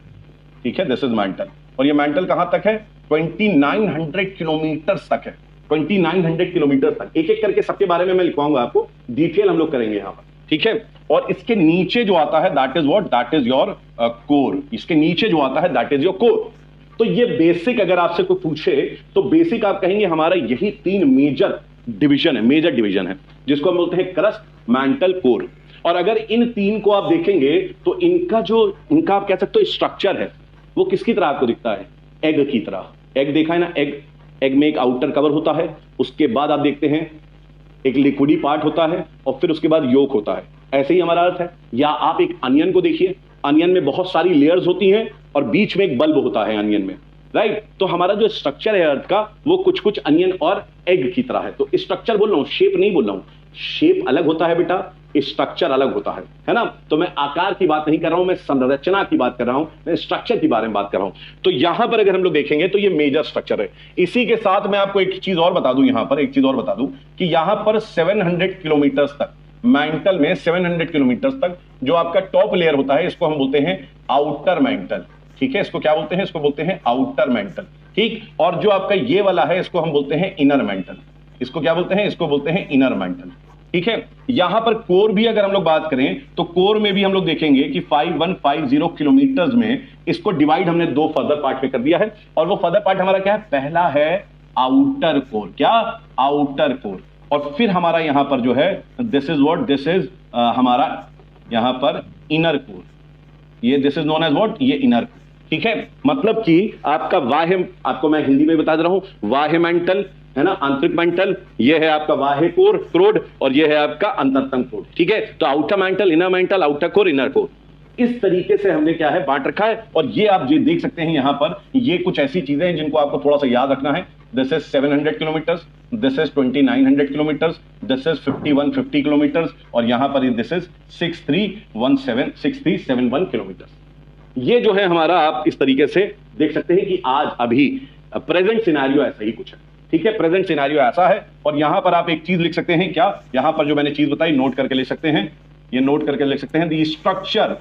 ठीक है, दिस इज मैंटल। और ये मैंटल कहां तक है, 2900 किलोमीटर तक है, 2900 किलोमीटर तक। एक एक करके सबके बारे में मैं लिखवाऊंगा आपको, डिटेल हम लोग करेंगे यहां पर, ठीक है। और इसके नीचे जो आता है that is what, that is your core. इसके नीचे जो आता है दैट इज योर कोर। तो ये बेसिक अगर आपसे कोई पूछे तो बेसिक आप कहेंगे हमारा यही 3 मेजर डिवीजन है, जिसको हम बोलते हैं क्रस्ट, मैंटल, कोर। और अगर इन 3 को आप देखेंगे तो इनका आप कह सकते हो स्ट्रक्चर है, वो किसकी तरह आपको दिखता है, एग की तरह। एग देखा है ना, एग में एक आउटर कवर होता है, उसके बाद आप देखते हैं एक लिक्विडी पार्ट होता है, और फिर उसके बाद योक होता है। ऐसे ही हमारा अर्थ है। या आप एक अनियन को देखिए, अनियन में बहुत सारी लेयर्स होती हैं और बीच में एक बल्ब होता है अनियन में, राइट। तो हमारा जो स्ट्रक्चर है अर्थ का, वो कुछ कुछ अनियन और एग की तरह है। तो स्ट्रक्चर बोल रहा हूं, शेप नहीं बोल रहा हूं। शेप अलग होता है बेटा, स्ट्रक्चर अलग होता है ना। तो मैं आकार की बात नहीं कर रहा हूं, मैं संरचना की बात कर रहा हूं, मैं स्ट्रक्चर के बारे में बात कर रहा हूं। तो यहां पर अगर हम लोग देखेंगे तो ये मेजर स्ट्रक्चर है। इसी के साथ मैं आपको एक चीज और बता दूं, यहां पर एक चीज और बता दूं कि यहां पर 700 किलोमीटर तक, मैंटल में 700 किलोमीटर तक जो आपका टॉप लेयर होता है, इसको हम बोलते हैं आउटर मैंटल, ठीक है। इसको क्या बोलते हैं, इसको बोलते हैं आउटर मैंटल, ठीक। और जो आपका ये वाला है, इसको हम बोलते हैं इनर मैंटल। इसको क्या बोलते हैं, इसको बोलते हैं इनर मैंटल, ठीक है। यहां पर कोर भी अगर हम लोग बात करें तो कोर में भी हम लोग देखेंगे कि 5150 किलोमीटर में इसको डिवाइड हमने 2 फर्दर पार्ट में कर दिया है। और वो फर्दर पार्ट हमारा क्या है, पहला है आउटर कोर, क्या, आउटर कोर। और फिर हमारा यहां पर जो है this is what, this is हमारा यहां पर इनर कोर, ये this is known as what, ये इनर कोर, ठीक है। मतलब कि आपका बाह्य, आपको मैं हिंदी में बता दे रहा हूं, बाह्य मेंटल, है ना, आंतरिक मेंटल, ये है आपका बाह्य कोर क्रोड, और ये है आपका अंतरतम क्रोड, ठीक है। तो outer mental, inner mental, outer core, inner core, इस तरीके से हमने क्या है बांट रखा है। और ये आप जो देख सकते हैं यहां पर, ये कुछ ऐसी चीजें हैं जिनको आपको थोड़ा सा याद रखना है। This is 700 kilometre, this is 2900 kilometre, this is 5150 kilometre, और यहां पर दिस इज 6371 किलोमीटर। ये जो है हमारा, आप इस तरीके से देख सकते हैं कि आज अभी प्रेजेंट सिनेरियो ऐसा ही कुछ है, ठीक है, प्रेजेंट सिनेरियो ऐसा है। और यहां पर आप एक चीज लिख सकते हैं, क्या, यहां पर जो मैंने चीज बताई नोट करके लिख सकते हैं, ये नोट करके लिख सकते हैं, the structure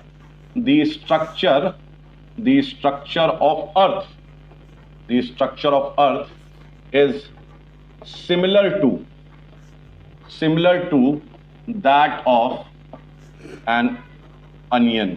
of earth is similar to that of an onion,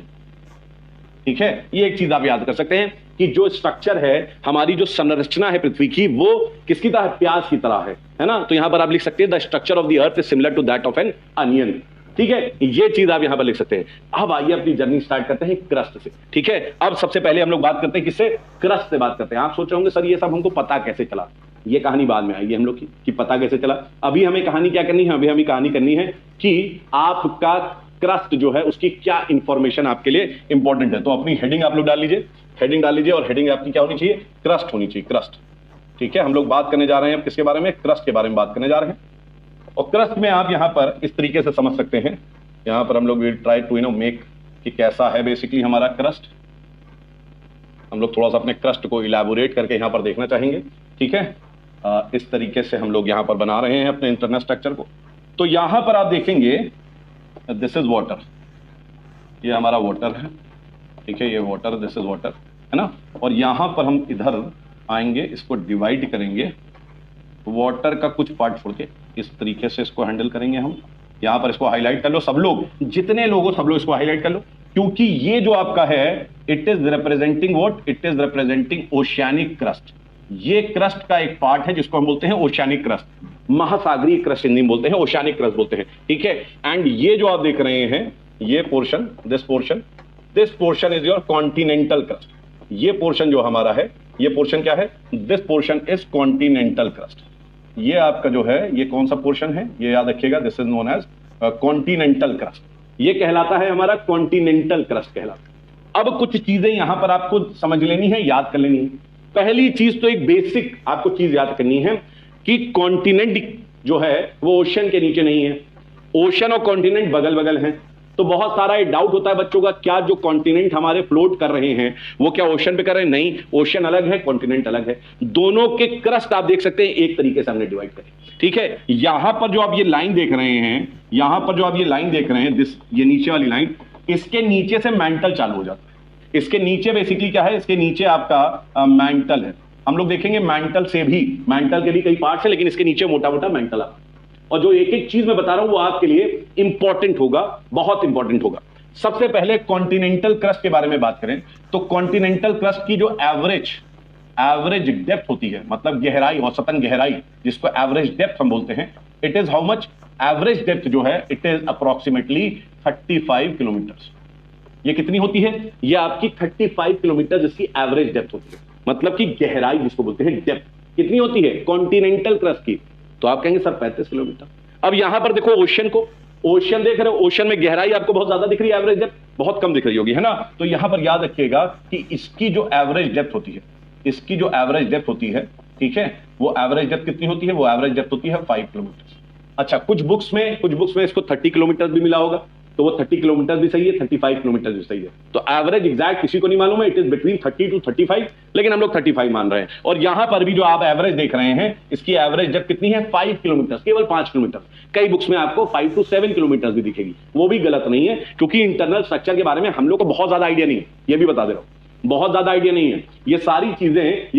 ठीक है। ये एक चीज आप याद कर सकते हैं कि जो स्ट्रक्चर है, हमारी जो संरचना है पृथ्वी की, वो किसकी तरह, प्याज की तरह है ना। तो यहां पर आप लिख सकते हैं the structure of the earth is similar to that of an onion, ठीक है। ये चीज आप यहां पर लिख सकते हैं। अब आइए अपनी जर्नी स्टार्ट करते हैं क्रस्ट से, ठीक है। अब सबसे पहले हम लोग बात करते हैं किससे, क्रस्ट से बात करते हैं। आप सोच रहे होंगे सर ये सब हमको पता कैसे चला, ये कहानी बाद में आएगी हम लोग की कि पता कैसे चला। अभी हमें कहानी क्या करनी है, अभी हमें कहानी करनी है कि आपका क्रस्ट जो है उसकी क्या इंफॉर्मेशन आपके लिए इंपॉर्टेंट है। तो अपनी हेडिंग आप लोग डाल लीजिए, हेडिंग डाल लीजिए, और हेडिंग आपकी क्या होनी चाहिए, क्रस्ट होनी चाहिए, क्रस्ट, ठीक है। हम लोग बात करने जा रहे हैं अब किसके बारे में, क्रस्ट के बारे में बात करने जा रहे हैं। और क्रस्ट में आप यहां पर इस तरीके से समझ सकते हैं, यहां पर हम लोग विल ट्राई टू मेक कि कैसा है बेसिकली हमारा क्रस्ट। हम लोग थोड़ा सा अपने क्रस्ट को इलैबोरेट करके यहां पर देखना चाहेंगे, ठीक है। इस तरीके से हम लोग यहां पर बना रहे हैं अपने इंटरनल स्ट्रक्चर को। तो यहां पर आप देखेंगे दिस इज वाटर, ये हमारा वाटर है, ठीक है, ये वाटर, दिस इज वाटर, है ना। और यहां पर हम इधर आएंगे, इसको डिवाइड करेंगे, वाटर का कुछ पार्ट छोड़ के इस तरीके से इसको हैंडल करेंगे हम। यहां पर इसको हाईलाइट कर लो सब लोग, जितने लोग हो सब लोग इसको हाईलाइट कर लो, क्योंकि ये जो आपका है it is representing what, it is representing oceanic crust. ये क्रस्ट का एक पार्ट है जिसको हम बोलते हैं ओशियानिक क्रस्ट, महासागरीय क्रस्ट हिंदी में बोलते हैं, ओशियानिक क्रस्ट बोलते हैं, ठीक है। एंड ये जो आप देख रहे हैं, ये portion, this portion is your continental crust. ये पोर्शन जो हमारा है, ये पोर्शन क्या है, this portion is continental crust. ये आपका जो है, ये कौन सा पोर्शन है, ये याद रखिएगा, this is known as continental crust. ये कहलाता है हमारा कॉन्टिनेंटल क्रस्ट कहलाता है। अब कुछ चीजें यहां पर आपको समझ लेनी है, याद कर लेनी है। पहली चीज तो एक बेसिक आपको चीज याद करनी है कि कॉन्टिनेंट जो है वो ओशन के नीचे नहीं है, ओशन और कॉन्टिनेंट बगल बगल हैं। तो बहुत सारा ये डाउट होता है बच्चों का, क्या जो कॉन्टिनेंट हमारे फ्लोट कर रहे हैं वो क्या ओशन पे कर रहे हैं, नहीं, ओशन अलग है, कॉन्टिनेंट अलग है। दोनों के क्रस्ट आप देख सकते हैं एक तरीके से हमने डिवाइड करे, ठीक है। यहां पर जो आप ये लाइन देख रहे हैं, यहां पर जो आप ये लाइन देख रहे हैं, दिस, ये नीचे वाली लाइन, इसके नीचे से मैंटल चालू हो जाता है। इसके नीचे बेसिकली क्या है, इसके नीचे आपका मैंटल है। हम लोग देखेंगे मैंटल से भी, मैंटल के भी कई पार्ट्स है, लेकिन इसके नीचे मोटा मोटा मैंटल आता है। और जो एक एक चीज मैं बता रहा हूं वो आपके लिए इंपॉर्टेंट होगा, बहुत इंपॉर्टेंट होगा। सबसे पहले कॉन्टिनेंटल क्रस्ट के बारे में बात करें तो कॉन्टिनेंटल क्रस्ट की जो एवरेज डेप्थ होती है, मतलब गहराई, औसतन गहराई, जिसको एवरेज डेप्थ हम बोलते हैं, it is how much, average depth जो है इट इज अप्रोक्सीमेटली 35 किलोमीटर। ये कितनी होती है, ये आपकी 35 किलोमीटर जिसकी एवरेज डेप्थ होती है, मतलब कि गहराई जिसको बोलते हैं डेप्थ, कितनी होती है कॉन्टिनेंटल क्रस्ट की। तो आप कहेंगे सर 35 किलोमीटर। अब यहां पर देखो ओशन को, ओशन देख रहे हो, ओशन में गहराई आपको बहुत ज्यादा दिख रही है, एवरेज डेप्थ बहुत कम दिख रही होगी, है ना। तो यहां पर याद रखिएगा कि इसकी जो एवरेज डेप्थ होती है, इसकी जो एवरेज डेप्थ होती है, ठीक है, वो एवरेज डेप्थ कितनी होती है, वो एवरेज डेप्थ होती है 5 किलोमीटर। अच्छा, कुछ बुक्स में इसको 30 किलोमीटर भी मिला होगा, तो वो 30 किलोमीटर भी सही है, 35 किलोमीटर भी सही है। तो एवरेज एग्जैक्ट किसी को नहीं मालूम है, इट इज बिटवीन 30 टू 35, लेकिन हम लोग 35 मान रहे हैं। और यहां पर भी जो आप एवरेज देख रहे हैं, इसकी एवरेज डेप्थ कितनी है, 5 किलोमीटर, केवल 5 किलोमीटर। कई बुक्स में आपको 5 टू 7 किलोमीटर भी दिखेगी, वो भी गलत नहीं है, क्योंकि इंटरनल स्ट्रक्चर के बारे में हम लोग को बहुत ज्यादा आइडिया नहीं है, ये भी बता दे रहा हूं, बहुत ज्यादा आइडिया नहीं है। ये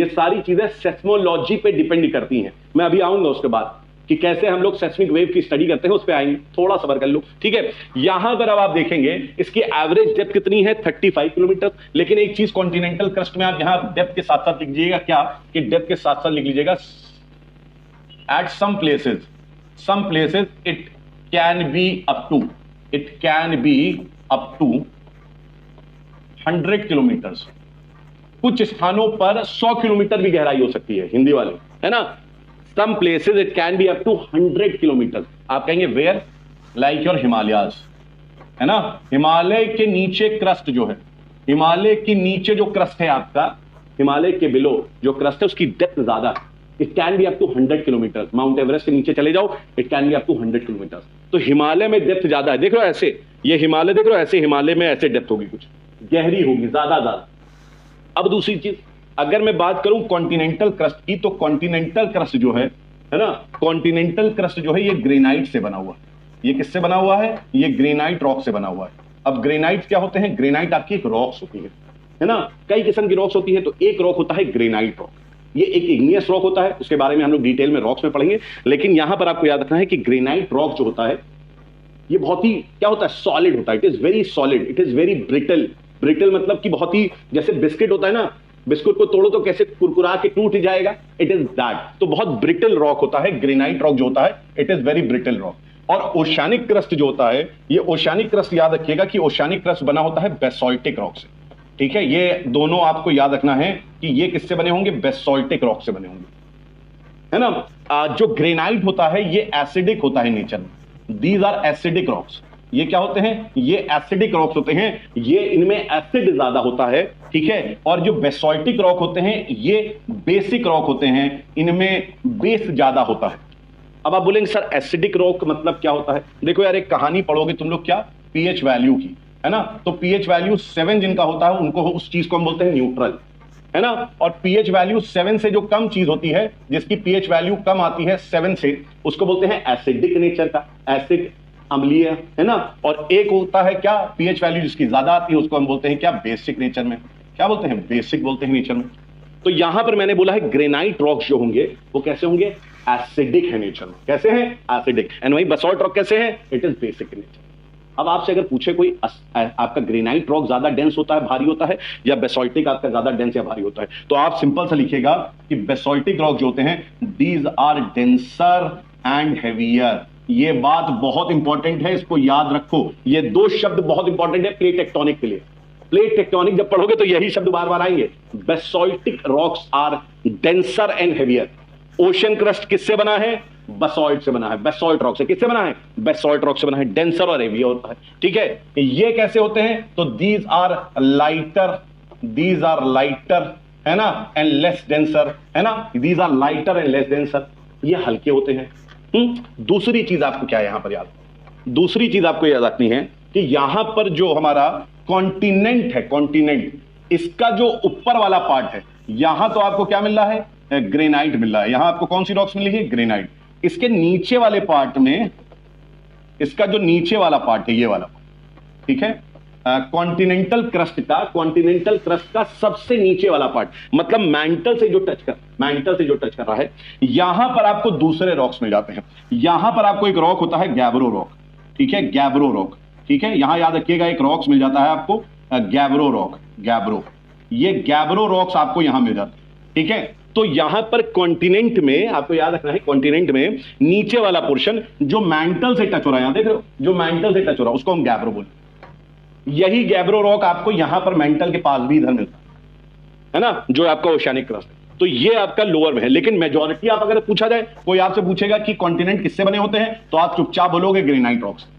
सारी चीजें सेस्मोलॉजी पे डिपेंड करती हैं। मैं अभी आऊंगा उसके बाद कि कैसे हम लोग सेस्मिक वेव की स्टडी करते हैं, उस पे आएंगे, थोड़ा सब्र कर लो, ठीक है। यहां पर अब आप देखेंगे इसकी एवरेज डेप्थ कितनी है, 35 किलोमीटर। लेकिन एक चीज कॉन्टिनेंटल क्रस्ट में आप यहां डेप्थ के साथ साथ लिख लीजिएगा, क्या कि डेप्थ के साथ साथ लिख लीजिएगा at some places it can be up to 100 kilometre. कुछ स्थानों पर 100 किलोमीटर भी गहराई हो सकती है, हिंदी वाले, है ना। Some places it can be up to 100 kilometre. आप कहेंगे वेयर, लाइक योर हिमालयाज, है ना, हिमालय के नीचे क्रस्ट जो है, हिमालय के नीचे जो क्रस्ट है आपका, हिमालय के बिलो जो क्रस्ट है उसकी डेप्थ ज्यादा है, it can be up to 100 kilometre. Mount Everest के नीचे चले जाओ, it can be up to 100 kilometre. तो हिमालय में डेप्थ ज्यादा है, देख रहे हो ऐसे, ये हिमालय देख रहे हो ऐसे, हिमालय में ऐसे डेप्थ होगी, कुछ गहरी होगी ज्यादा। अब दूसरी चीज, अगर मैं बात करूं कॉन्टिनेंटल क्रस्ट की, तो कॉन्टिनेंटल क्रस्ट जो है ना, कॉन्टिनेंटल क्रस्ट जो है ये ग्रेनाइट से बना हुआ है। ये किससे बना हुआ है? ये ग्रेनाइट रॉक से बना हुआ है। अब ग्रेनाइट क्या होते हैं? ग्रेनाइट आपकी एक रॉक्स होती है ना, कई किस्म की रॉक्स होती है, तो एक रॉक होता है ग्रेनाइट रॉक, ये एक इग्नियस रॉक होता है, उसके बारे में हम लोग डिटेल में रॉक्स में पढ़ेंगे। लेकिन यहां पर आपको याद रखना है कि ग्रेनाइट रॉक जो होता है ये बहुत ही क्या होता है? सॉलिड होता है, it is very solid, it is very brittle. Brittle मतलब कि बहुत ही, जैसे बिस्किट होता है ना, बिस्कुट को तोड़ो तो कैसे कुरकुरा के टूट जाएगा, इट इज दैट। तो बहुत ब्रिटल रॉक होता है ग्रेनाइट रॉक जो होता है, it is very brittle rock. और ओशियानिक क्रस्ट जो होता है, ये ओशियानिक क्रस्ट याद रखिएगा कि ओशियानिक क्रस्ट बना होता है बेसॉल्टिक रॉक से, ठीक है। ये दोनों आपको याद रखना है कि ये किससे बने होंगे? बेसॉल्टिक रॉक से बने होंगे, है ना। जो ग्रेनाइट होता है ये एसिडिक होता है नेचर में, दीज आर एसिडिक रॉक्स। ये क्या होते हैं? ये एसिडिक रॉक्स होते हैं, ये इनमें एसिड ज्यादा होता है, ठीक है। और जो बेसॉल्टिक रॉक होते हैं ये बेसिक रॉक होते हैं, इनमें बेस ज्यादा होता है। अब आप बोलेंगे सर एसिडिक रॉक मतलब क्या होता है? देखो यार, एक कहानी पढ़ोगे तुम लोग क्या, पीएच वैल्यू की, है ना। तो पीएच वैल्यू 7 जिनका होता है उनको, उस चीज को हम बोलते हैं न्यूट्रल, है ना। और पीएच वैल्यू 7 से जो कम चीज होती है, जिसकी पीएच वैल्यू कम आती है 7 से, उसको बोलते हैं एसिडिक नेचर का, एसिड, अम्लीय, है ना। और एक होता है क्या, पीएच वैल्यू जिसकी ज्यादा आती है उसको हम बोलते हैं क्या? बेसिक नेचर में। क्या बोलते हैं? बेसिक बोलते हैं नेचर में। तो यहां पर मैंने बोला है ग्रेनाइट रॉक्स जो होंगे वो कैसे होंगे? एसिडिक है नेचर में। कैसे हैं? एसिडिक। एंड वही बेसॉल्ट रॉक कैसे है? It is basic nature. अब आपसे अगर पूछे कोई, आपका ग्रेनाइट रॉक ज्यादा डेंस होता है, भारी होता है, या बेसॉल्टिक आपका ज्यादा डेंस या भारी होता है, तो आप सिंपल सा लिखिएगा कि बेसॉल्टिक रॉक जो होते हैं, these are denser and heavier. ये बात बहुत इंपॉर्टेंट है, इसको याद रखो। ये दो शब्द बहुत इंपॉर्टेंट है प्लेट टेक्टोनिक के लिए। प्लेट टेक्टोनिक जब पढ़ोगे तो यही शब्द बार बार आएंगे। Basaltic rocks are denser and heavier. Ocean crust किससे बना है? बसॉल्ट से बना है। बेसॉल्ट रॉक से किससे बना है? बेसॉल्ट रॉक से बना है। डेंसर और हेवियर होता है, ठीक है। ये कैसे होते हैं? तो these are lighter, these are lighter, है ना, एंड लेस डेंसर, है ना। These are lighter and less denser, ये हल्के होते हैं। दूसरी चीज आपको क्या है यहां पर याद, दूसरी चीज आपको याद रखनी है कि यहां पर जो हमारा कॉन्टिनेंट है, कॉन्टिनेंट, इसका जो ऊपर वाला पार्ट है, यहां तो आपको क्या मिल रहा है? ग्रेनाइट मिल रहा है। यहां आपको कौन सी रॉक्स मिली है? ग्रेनाइट। इसके नीचे वाले पार्ट में, इसका जो नीचे वाला पार्ट है, ये वाला, ठीक है, कॉन्टिनेंटल क्रस्ट का, कॉन्टिनेंटल क्रस्ट का सबसे नीचे वाला पार्ट, मतलब मैंटल से जो टच कर रहा है, यहां पर आपको दूसरे रॉक्स मिल जाते हैं। यहां पर आपको एक रॉक होता है गैब्रो रॉक, ठीक है, गैब्रो रॉक, ठीक है। यहां याद रखिएगा एक रॉक्स मिल जाता है आपको गैब्रो रॉक, गैब्रो, ये गैब्रो रॉक्स आपको यहां मिल जाते हैं, ठीक है। तो यहां पर कॉन्टिनेंट में आपको याद रखना है, कॉन्टिनेंट में नीचे वाला पोर्शन जो मैंटल से टच हो रहा है, यहां देख रहे हो, जो मैंटल से टच हो रहा है उसको हम गैब्रो बोलते हैं। यही गैब्रो रॉक आपको यहां पर मेंटल के पास भी इधर मिलता है ना, जो आपका ओशियानिक क्रस्ट है। तो ये आपका लोअर में है। लेकिन मेजॉरिटी आप अगर पूछा जाए, कोई आपसे पूछेगा कि कॉन्टिनेंट किससे बने होते हैं, तो आप चुपचाप बोलोगे ग्रेनाइट रॉक से।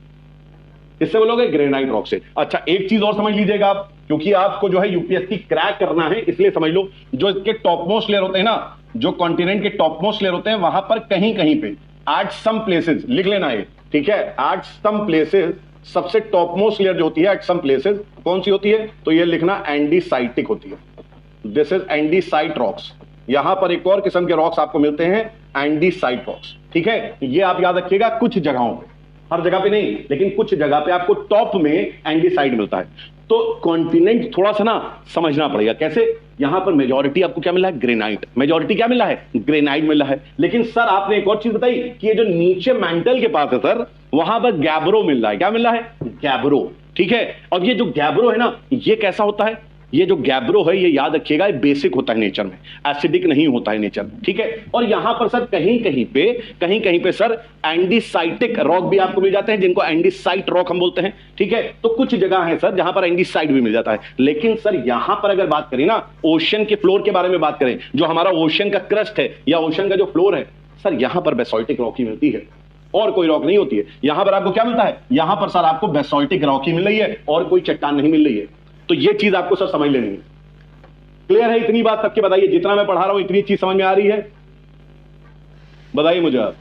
किससे बोलोगे? ग्रेनाइट रॉक से। अच्छा, एक चीज और समझ लीजिएगा आप, क्योंकि आपको जो है यूपीएससी क्रैक करना है, इसलिए समझ लो, जो इसके टॉप मोस्ट लेयर होते हैं ना, जो कॉन्टिनेंट के टॉप मोस्ट लेयर होते हैं, वहां पर कहीं कहीं पे एट सम प्लेसेस, लिख लेना ये, ठीक है, एट सम प्लेसेस, सबसे टॉप मोस्ट लेयर जो होती है एट सम प्लेसेस, कौन सी होती है? तो ये लिखना एंडीसाइटिक होती है। This is andesite rocks. यहां पर एक और किस्म के रॉक्स आपको मिलते हैं, एंडीसाइट रॉक्स, ठीक है। ये आप याद रखिएगा, कुछ जगहों पे, हर जगह पे नहीं, लेकिन कुछ जगह पे आपको टॉप में एंडीसाइट मिलता है। तो कॉन्टिनेंट थोड़ा सा ना समझना पड़ेगा कैसे। यहां पर मेजॉरिटी आपको क्या मिला है? ग्रेनाइट। मेजॉरिटी क्या मिला है? ग्रेनाइट मिला है। लेकिन सर आपने एक और चीज बताई कि ये जो नीचे मेंटल के पास है सर, वहां पर गैब्रो मिल रहा है। क्या मिल रहा है? गैब्रो, ठीक है। और ये जो गैब्रो है ना, ये कैसा होता है? ये जो गैब्रो है, ये याद रखिएगा, बेसिक होता है नेचर में, एसिडिक नहीं होता है नेचर में, ठीक है। और यहां पर सर कहीं कहीं पे सर एंडीसाइटिक रॉक भी आपको मिल जाते हैं, जिनको एंडीसाइट रॉक हम बोलते हैं, ठीक है। तो कुछ जगह है सर जहां पर एंडीसाइट भी मिल जाता है। लेकिन सर यहां पर अगर बात करें ना, ओशन के फ्लोर के बारे में बात करें, जो हमारा ओशन का क्रस्ट है या ओशन का जो फ्लोर है, सर यहां पर बेसोल्टिक रॉक ही मिलती है और कोई रॉक नहीं होती है। यहां पर आपको क्या मिलता है, यहां पर सर आपको बेसोल्टिक रॉक ही मिल रही है और कोई चट्टान नहीं मिल रही है। तो ये चीज आपको सर समझ लेनी है। क्लियर है इतनी बात सबके? बताइए, जितना मैं पढ़ा रहा हूं इतनी चीज समझ में आ रही है? बताइए मुझे आप।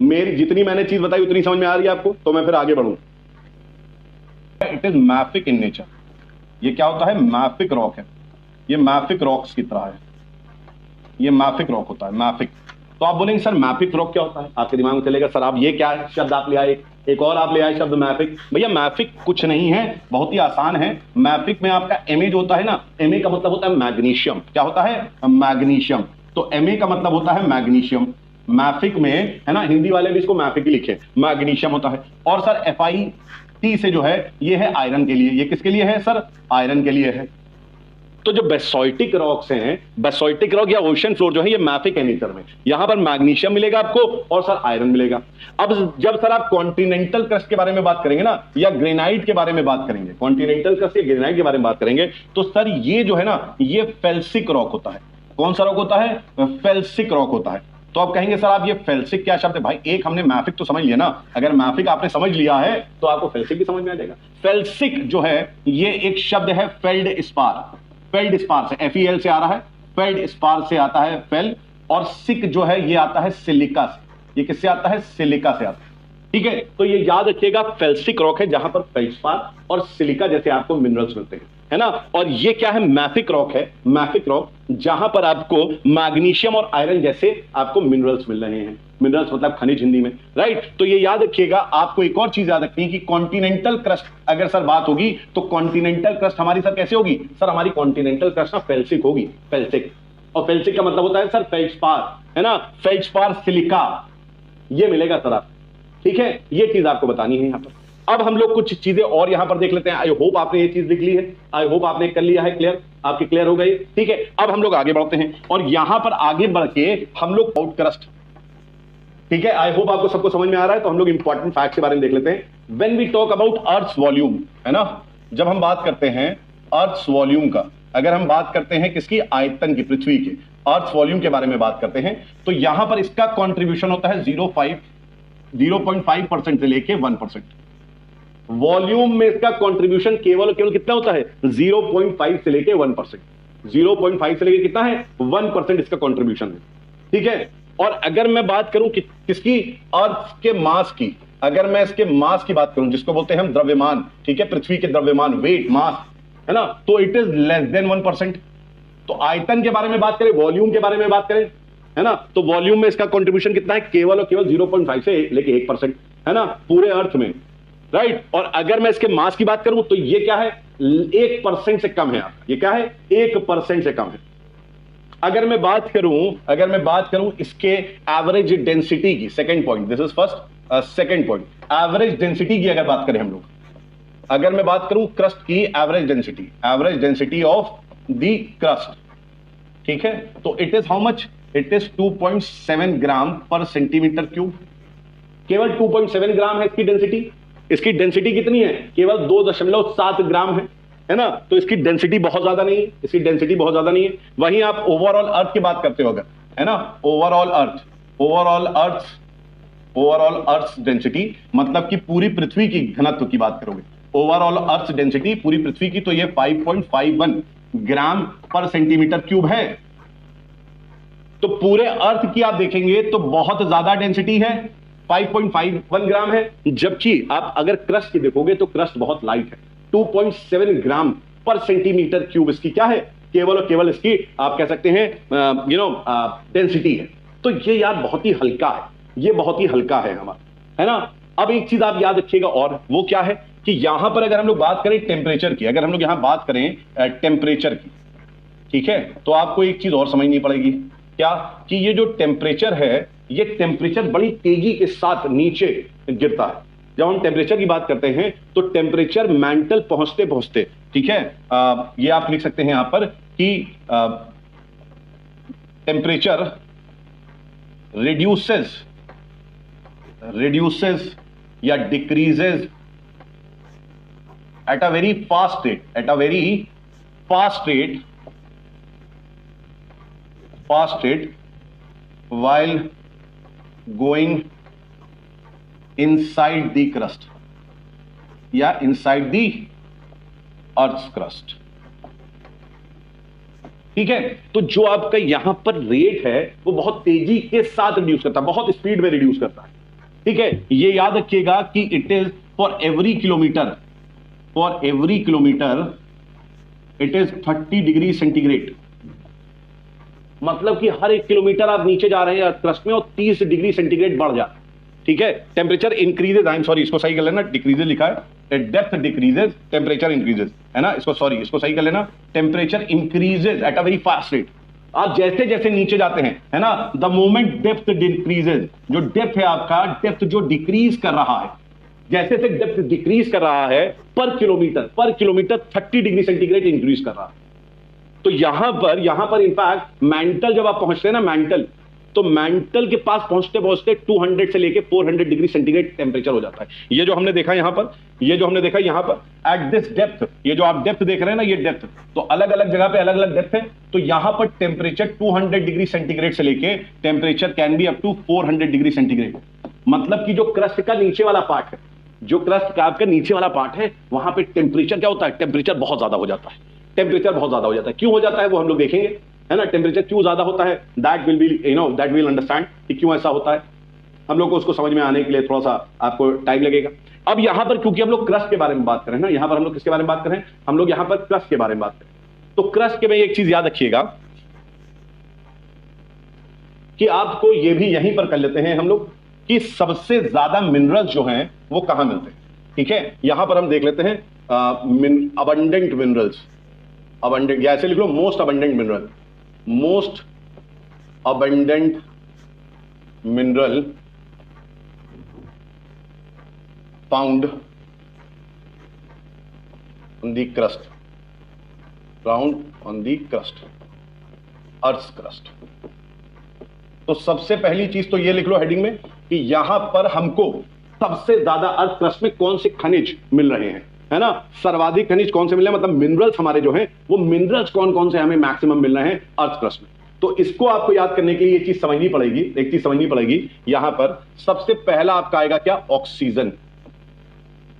मेरी जितनी मैंने चीज बताई उतनी समझ में आ रही है आपको? तो मैं फिर आगे बढ़ूं। It is mafic in nature. ये क्या होता है? मैफिक रॉक है। ये मैफिक रॉक्स की तरह है, ये मैफिक रॉक होता है, मैफिक। तो आप बोलेंगे सर मैफिक रॉक क्या होता है? आपके दिमाग में चलेगा सर आप ये क्या है शब्द आप ले आए, एक और आप ले आए शब्द मैफिक। भैया मैफिक कुछ नहीं है, बहुत ही आसान है। मैफिक में आपका एमए जो होता है ना, एमए का मतलब होता है मैग्नीशियम। क्या होता है? मैग्नीशियम। तो एमए का मतलब होता है मैग्नीशियम। मैफिक में है ना, हिंदी वाले भी इसको मैफिक ही लिखे, मैग्नीशियम होता है। और सर FeT से जो है ये है आयरन के लिए। ये किसके लिए है सर? आयरन के लिए है। तो जो बेसोल्टिक रॉक्स हैं, बेसोल्टिक रॉक या ओशन फ्लोर जो है, ये मैफिक है नेचर में। यहां पर मैग्नीशियम मिलेगा आपको और सर आयरन मिलेगा। अब जब सर आप कॉन्टिनेंटल क्रस्ट के बारे में बात करेंगे ना, या ग्रेनाइट के बारे में बात करेंगे, कॉन्टिनेंटल क्रस्ट या ग्रेनाइट के बारे में बात करेंगे, तो सर ये जो है ना, ये फेल्सिक रॉक होता है। कौन सा रॉक होता है? फेल्सिक रॉक होता है। तो आप कहेंगे सर आप ये फेल्सिक क्या शब्द है? भाई एक हमने मैफिक तो समझ लिया ना, अगर मैफिक आपने समझ लिया है तो आपको फेल्सिक भी समझ में आ जाएगा। फेल्सिक जो है ये एक शब्द है फेल्ड स्पार। फेल्ड स्पार से, FeL से आ रहा है, फेल्ड स्पार से आता है फेल, और सिक जो है ये आता है सिलिका से। ये किससे आता है? सिलिका से आता है। ठीक है, तो ये याद रखिएगा फेल्सिक रॉक है जहां पर फेल्डस्पार और सिलिका जैसे आपको मिनरल्स मिलते हैं, है ना। और ये क्या है? मैफिक रॉक है। मैफिक रॉक जहां पर आपको मैग्नीशियम और आयरन जैसे आपको मिनरल्स मिल रहे हैं। मिनरल्स मतलब खनिज हिंदी में, राइट। तो ये याद रखिएगा। आपको एक और चीज याद रखनी है कि कॉन्टिनेंटल क्रस्ट अगर सर बात होगी तो कॉन्टिनेंटल क्रस्ट हमारी सर कैसे होगी? सर हमारी कॉन्टिनेंटल क्रस्ट ना फेल्सिक होगी, फेल्सिक। और फेल्सिक का मतलब होता है सर फेल्डस्पार, है ना। फेल्डस्पार सिलिका ये मिलेगा सर आप। ठीक है, ये चीज आपको बतानी है यहां पर। अब हम लोग कुछ चीजें और यहां पर देख लेते हैं। आई होप आपने ये चीज देख ली है, आई होप आपने कर लिया है क्लियर, आपकी क्लियर हो गई। ठीक है, अब हम लोग आगे बढ़ते हैं और यहां पर आगे बढ़ के हम लोग आउट क्रस्ट, ठीक है, आई होप आपको सबको समझ में आ रहा है। तो हम लोग इंपॉर्टेंट फैक्ट्स के बारे में देख लेते हैं। When we talk about earth's volume, है ना, जब हम बात करते हैं अर्थ्स वॉल्यूम का, अगर हम बात करते हैं किसकी? आयतन की, पृथ्वी के अर्थ्स वॉल्यूम के बारे में बात करते हैं, तो यहां पर इसका कॉन्ट्रीब्यूशन होता है 0.5% से लेके 1%। वॉल्यूम में इसका कंट्रीब्यूशन केवल केवल कितना होता है? 0.5 से लेके 1%। 0.5 से लेके कितना है? 1% इसका कंट्रीब्यूशन है। ठीक है, और अगर मैं बात करूं कि किसकी? अर्थ के मास की, अगर मैं इसके मास की बात करूं जिसको बोलते हैं हम द्रव्यमान, ठीक है, पृथ्वी के द्रव्यमान, वेट, मास, है ना, तो इट इज लेस देन 1%। तो आयतन के बारे में बात करें, वॉल्यूम के बारे में बात करें, है ना, तो वॉल्यूम में इसका कंट्रीब्यूशन कितना है? केवल और केवल 0.5 से लेके 1%, है ना, पूरे अर्थ में, राइट। और अगर मैं इसके मास की बात करूं तो ये क्या है? 1% से कम है। ये क्या है? 1% से कम है। अगर मैं बात करूं इसके एवरेज डेंसिटी की, second point, this is first, second point, average density की अगर बात करें हम लोग, अगर मैं बात करूं क्रस्ट की average density of the crust, ठीक है, तो it is how much? It is 2.7 ग्राम पर सेंटीमीटर क्यूब। केवल 2.7 ग्राम है इसकी डेंसिटी। इसकी डेंसिटी कितनी है? केवल 2.7 ग्राम है ना। तो इसकी डेंसिटी बहुत ज्यादा नहीं है, इसकी डेंसिटी बहुत ज्यादा नहीं है। वहीं आप ओवरऑल अर्थ की बात करते हो अगर, है ना, ओवरऑल अर्थ डेंसिटी मतलब कि पूरी पृथ्वी की घनत्व की बात करोगे, ओवरऑल अर्थ डेंसिटी पूरी पृथ्वी की, तो ये 5.51 ग्राम पर सेंटीमीटर क्यूब है। तो पूरे अर्थ की आप देखेंगे तो बहुत ज्यादा डेंसिटी है, 5.51 ग्राम है। जबकि आप अगर क्रस्ट की देखोगे तो क्रस्ट बहुत लाइट है, 2.7 ग्राम पर सेंटीमीटर क्यूब इसकी क्या है? केवल और केवल इसकी आप कह सकते हैं डेंसिटी है। तो ये यार बहुत ही हल्का है, ये बहुत ही हल्का है हमारा, है ना। अब एक चीज आप याद रखिएगा, और वो क्या है कि यहां पर अगर हम लोग बात करें टेम्परेचर की, अगर हम लोग यहां बात करें टेम्परेचर की, ठीक है, तो आपको एक चीज और समझनी पड़ेगी, क्या? कि ये जो टेम्परेचर है, ये टेम्परेचर बड़ी तेजी के साथ नीचे गिरता है। जब हम टेम्परेचर की बात करते हैं तो टेम्परेचर मेंटल पहुंचते पहुंचते, ठीक है, ये आप लिख सकते हैं यहां पर कि टेम्परेचर reduces या decreases at a very fast rate fast rate while going inside the crust या inside the earth's crust। ठीक है, तो जो आपका यहां पर रेट है वो बहुत तेजी के साथ रिड्यूस करता है, बहुत स्पीड में रिड्यूस करता है। ठीक है, ये याद रखिएगा कि it is for every kilometre it is 30 degree centigrade. मतलब कि हर 1 किलोमीटर आप नीचे जा रहे हैं क्रस्ट में और 30 डिग्री सेंटीग्रेड बढ़ जाता है। ठीक है, temperature increases, I am sorry इसको सही कर लेना, डिक्रीजेज लिखा है, डेप्थ डिक्रीजेज टेम्परेचर इंक्रीजेज, है ना, इसको सॉरी इसको सही कर लेना, temperature increases at a very fast rate. आप जैसे जैसे नीचे जाते हैं, है ना, द मोमेंट डेप्थ डिक्रीजेज, जो डेप्थ है आपका, डेप्थ जो डिक्रीज कर रहा है, जैसे से डेप्थ डिक्रीज कर रहा है पर किलोमीटर 30 डिग्री सेंटीग्रेड इंक्रीज कर रहा है। तो यहां पर इनफैक्ट मैंटल जब आप पहुंचते हैं ना, मैंटल, तो मैंटल के पास पहुंचते पहुंचते 200 से लेके 400 डिग्री सेंटीग्रेड टेम्परेचर हो जाता है। ये जो हमने देखा यहां पर, एट दिस डेप्थ, ये जो आप डेप्थ देख रहे हैं ना, ये डेप्थ, तो अलग अलग जगह पे अलग अलग डेप्थ है। तो यहां पर टेम्परेचर 200 डिग्री सेंटीग्रेड से लेके temperature can be up to 400 degree centigrade. मतलब कि जो क्रस्ट का नीचे वाला पार्ट है, जो क्रस्ट का आपका नीचे वाला पार्ट है, वहां पे टेम्परेचर क्या होता है, टेम्परेचर बहुत ज्यादा हो जाता है। क्यों हो जाता है वो हम लोग देखेंगे, है ना, टेम्परेचर क्यों ज्यादा होता है, दैट विल अंडरस्टैंड कि क्यों ऐसा होता है। हम लोग को उसको समझ में आने के लिए थोड़ा सा आपको टाइम लगेगा। अब यहां पर क्योंकि हम लोग क्रस्ट के बारे में बात करें ना, यहां पर हम लोग किसके बारे में बात करें, हम लोग यहां पर क्रस्ट के बारे में बात करें। तो क्रस्ट के में एक चीज याद रखिएगा कि आपको ये भी यहीं पर कर लेते हैं हम लोग कि सबसे ज्यादा मिनरल्स जो हैं वो कहां मिलते हैं। ठीक है, यहां पर हम देख लेते हैं अबंडेंट मिनरल्स, अबंडेंट या ऐसे लिख लो most abundant mineral found on the crust, earth's crust. तो सबसे पहली चीज तो ये लिख लो हेडिंग में कि यहां पर हमको सबसे ज्यादा अर्थ क्रस्ट में कौन से खनिज मिल रहे हैं, है ना, सर्वाधिक खनिज कौन से मिल रहे हैं, मतलब मिनरल्स हमारे जो हैं वो मिनरल्स कौन कौन से हमें मैक्सिमम मिल रहे हैं अर्थ क्रस्ट में। तो इसको आपको याद करने के लिए ये चीज समझनी पड़ेगी, एक चीज समझनी पड़ेगी। यहां पर सबसे पहला आपका आएगा क्या, ऑक्सीजन।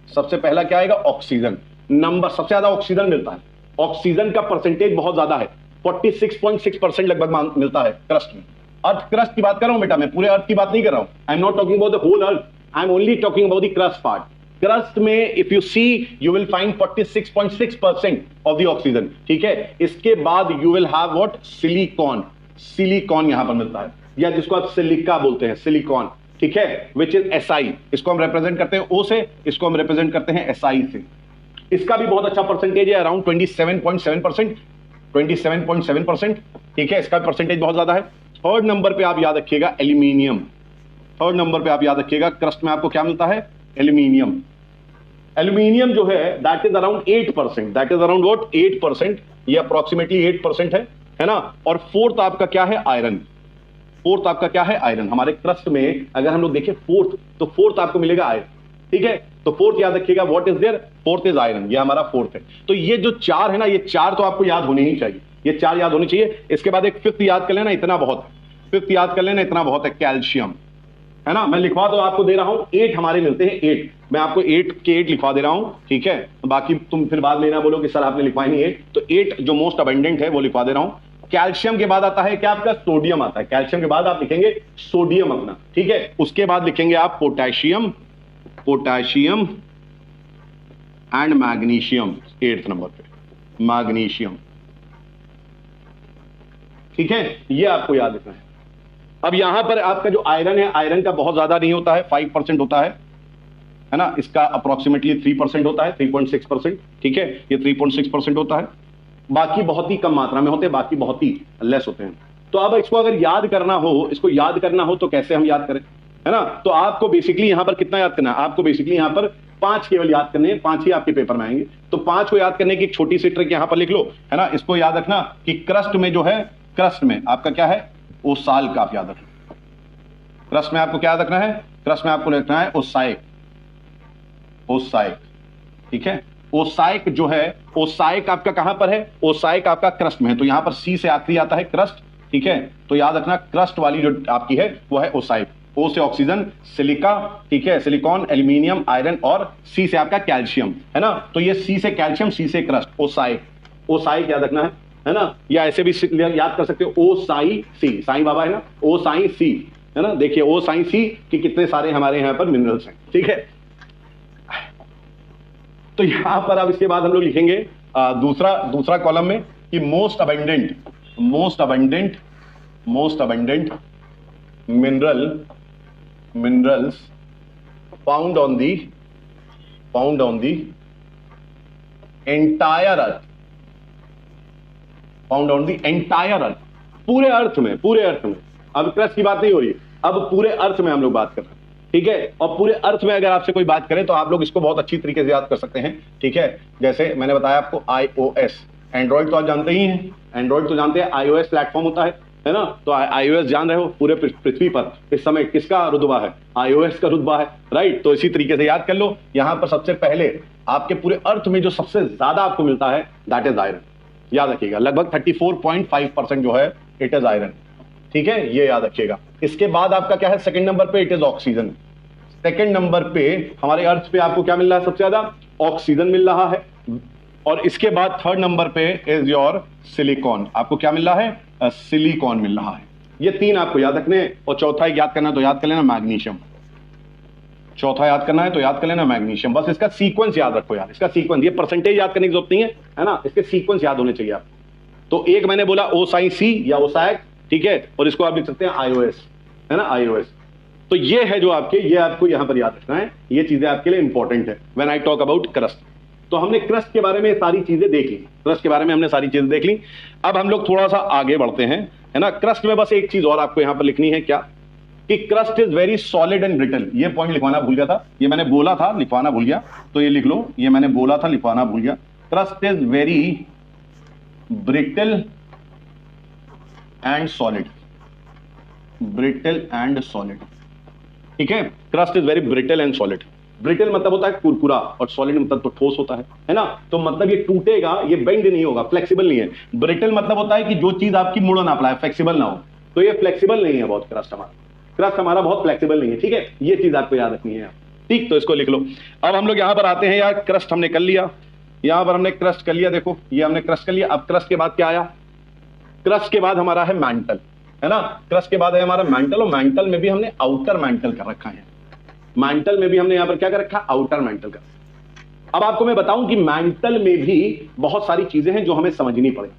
सबसे पहला क्या आएगा, ऑक्सीजन। नंबर सबसे ज्यादा ऑक्सीजन मिलता है, ऑक्सीजन का परसेंटेज बहुत ज्यादा है, 46.6% लगभग मिलता है क्रस्ट में। अर्थ क्रस्ट की बात कर रहा हूं बेटा, मैं पूरे अर्थ की बात नहीं कर रहा हूं, I am not talking about the whole earth, I am only talking about the crust part. Crust में if you see you will find 46.6% of the oxygen. ठीक है, इसके बाद you will have what, silicon यहां पर मिलता है, या जिसको आप सिलिका बोलते हैं, सिलिकॉन। ठीक है, विच इज SI, इसको हम रिप्रेजेंट करते हैं O से, इसको हम रिप्रेजेंट करते हैं SI से। इसका भी बहुत अच्छा परसेंटेज है, अराउंड 27.7%। ठीक है, इसका परसेंटेज बहुत ज्यादा है। थर्ड नंबर पे आप याद रखिएगा एल्यूमिनियम, क्रस्ट में आपको क्या मिलता है, एल्यूमिनियम। एल्यूमिनियम जो है that is around 8%, that is around what, 8%, ये अप्रोक्सीमेटली 8% है ना। और फोर्थ आपका क्या है, आयरन। आयरन हमारे क्रस्ट में अगर हम लोग देखें फोर्थ, तो फोर्थ आपको मिलेगा आयरन। ठीक है, तो फोर्थ याद रखिएगा, what is there, fourth is iron, ये हमारा फोर्थ है। तो ये जो चार है ना, ये चार तो आपको याद होने ही चाहिए, ये चार याद होनी चाहिए। इसके बाद एक फिफ्थ याद कर लेना, इतना बहुत है, कैल्शियम, है ना। मैं लिखवा तो आपको दे रहा हूं, 8 हमारे मिलते हैं, 8, मैं आपको 8 के 8 लिखवा दे रहा हूं। ठीक है, बाकी तुम फिर बाद में ना बोलो कि सर आपने लिखवाई नहीं 8, तो 8 जो मोस्ट अबंडेंट है वो लिखवा दे रहा हूं। कैल्शियम के बाद आता है क्या, आपका सोडियम आता है। कैल्शियम के बाद आप लिखेंगे सोडियम अपना। ठीक है, उसके बाद लिखेंगे आप potassium and magnesium, 8th number पे मैग्नीशियम। ठीक है, ये आपको याद रखना है। अब यहां पर आपका जो आयरन है, आयरन का बहुत ज्यादा नहीं होता है, 5% होता है ना। इसका अप्रोक्सीमेटली 3% होता है, 3.6%। ठीक है, ये 3.6% होता है, बाकी बहुत ही कम मात्रा में होते हैं, बाकी बहुत ही लेस होते हैं। तो अब इसको अगर याद करना हो तो कैसे हम याद करें, है ना। तो आपको बेसिकली यहां पर कितना याद करना है, आपको बेसिकली यहां पर 5 केवल याद करने हैं, 5 ही आपके पेपर में आएंगे। तो 5 को याद करने की एक छोटी सी ट्रिक यहां पर लिख लो, है ना। इसको याद रखना कि क्रस्ट में जो है, क्रस्ट में आपका क्या है, ओसाल का आप याद रखना। क्रस्ट में आपको क्या याद रखना है, क्रस्ट में आपको लिखना है ओसाइक। ठीक है, ओसाइक जो है, ओसाइक आपका कहां पर है, ओसाइक आपका क्रस्ट में है। तो यहां पर सी से आखिरी आता है क्रस्ट। ठीक है। तो याद रखना क्रस्ट वाली जो आपकी है वो है ओसाइट, ओ से ऑक्सीजन, सिलिका, ठीक है, सिलिकॉन, एल्यूमिनियम, आयरन और सी से आपका कैल्शियम, है ना। तो ये सी से कैल्शियम, सी से क्रस्ट, ओसाइट, ओसाइट याद रखना है ना। या ऐसे भी याद कर सकते हो ओ साई सी, साईं बाबा है ना, ओ साई सी, है ना। देखिए ओ साई सी कि कितने सारे हमारे यहाँ पर मिनरल्स हैं, ठीक है। तो यहां पर अब इसके बाद हम लोग लिखेंगे दूसरा कॉलम में कि most abundant minerals found on the entire earth, पूरे अर्थ में। अब क्रस्ट की बात नहीं हो रही, अब पूरे अर्थ में हम लोग बात कर रहे हैं, ठीक है। और पूरे अर्थ में अगर आपसे कोई बात करे तो आप लोग इसको बहुत अच्छी तरीके से याद कर सकते हैं, ठीक है। जैसे मैंने बताया आपको iOS, एंड्रॉइड तो आप जानते ही हैं, एंड्रॉइड तो जानते हैं, iOS प्लेटफॉर्म होता है ना। तो iOS जान रहे हो, पूरे पृथ्वी पर इस समय किसका रुतबा है, iOS का रुतबा है, राइट। तो इसी तरीके से याद कर लो, यहां पर सबसे पहले आपके पूरे अर्थ में जो सबसे ज्यादा आपको मिलता है दैट इज आयरन, याद रखिएगा। लगभग 34.5% जो है इट इज आयरन, ठीक है, ये याद रखिएगा। इसके बाद आपका क्या है, सेकंड नंबर पे it is oxygen. Second number पे हमारे अर्थ पे आपको क्या मिल रहा है, सबसे ज्यादा ऑक्सीजन मिल रहा है। और इसके बाद थर्ड नंबर पे इज योर सिलिकॉन, आपको क्या मिल रहा है, सिलिकॉन मिल रहा है। ये तीन आपको याद रखने हैं। और चौथा याद करना तो याद कर लेना मैग्नीशियम, चौथा याद करना है तो याद कर लेना मैग्नीशियम। बस इसका सीक्वेंस याद रखो यार, इसका सीक्वेंस, ये परसेंटेज याद करने की जरूरत नहीं है ना, इसके सीक्वेंस याद होने चाहिए आपको। तो एक मैंने बोला ओ साई सी या ओसाइक, ठीक है, और इसको आप लिख सकते हैं iOS, है ना, iOS। तो ये है जो आपके, ये आपको यहां पर याद रखना है, ये चीजें आपके लिए इंपॉर्टेंट है when I talk about crust. तो हमने क्रस्ट के बारे में सारी चीजें देख ली, क्रस्ट के बारे में हमने सारी चीजें देख ली। अब हम लोग थोड़ा सा आगे बढ़ते हैं, है ना। क्रस्ट में बस एक चीज और आपको यहां पर लिखनी है, क्या, कि crust is very solid and brittle. ये पॉइंट लिखवाना भूल गया था, ये मैंने बोला था लिखवाना भूल गया, तो ये लिख लो, ये मैंने बोला था लिखवाना भूल गया। Crust is very brittle and solid, ठीक है। Crust is very brittle and solid. Brittle मतलब होता है कुरकुरा और सॉलिड मतलब तो ठोस होता है ना। तो मतलब ये टूटेगा, ये बेंड नहीं होगा, फ्लेक्सिबल नहीं है। ब्रिटल मतलब होता है कि जो चीज आपकी मुड़ ना पाए, फ्लेक्सिबल ना हो, तो ये फ्लेक्सिबल नहीं है बहुत, क्रस्ट हमारा बहुत फ्लेक्सिबल नहीं है, ठीक है। ये चीज आपको याद रखनी है, ठीक। तो इसको लिख लो। अब हम लोग यहां पर आते हैं यार, क्रस्ट हमने कर लिया, यहां पर हमने क्रस्ट कर लिया, देखो ये हमने क्रस्ट कर लिया। अब क्रस्ट के बाद क्या आया, क्रस्ट के बाद हमारा है मैंटल, है ना। क्रस्ट के बाद है हमारा मैंटल, और मैंटल में भी हमने आउटर मैंटल कर रखा है, मैंटल में भी हमने यहां पर क्या कर रखा है, आउटर मैंटल कर। अब आपको मैं बताऊं कि मैंटल में भी बहुत सारी चीजें हैं जो हमें समझनी पड़ेगी।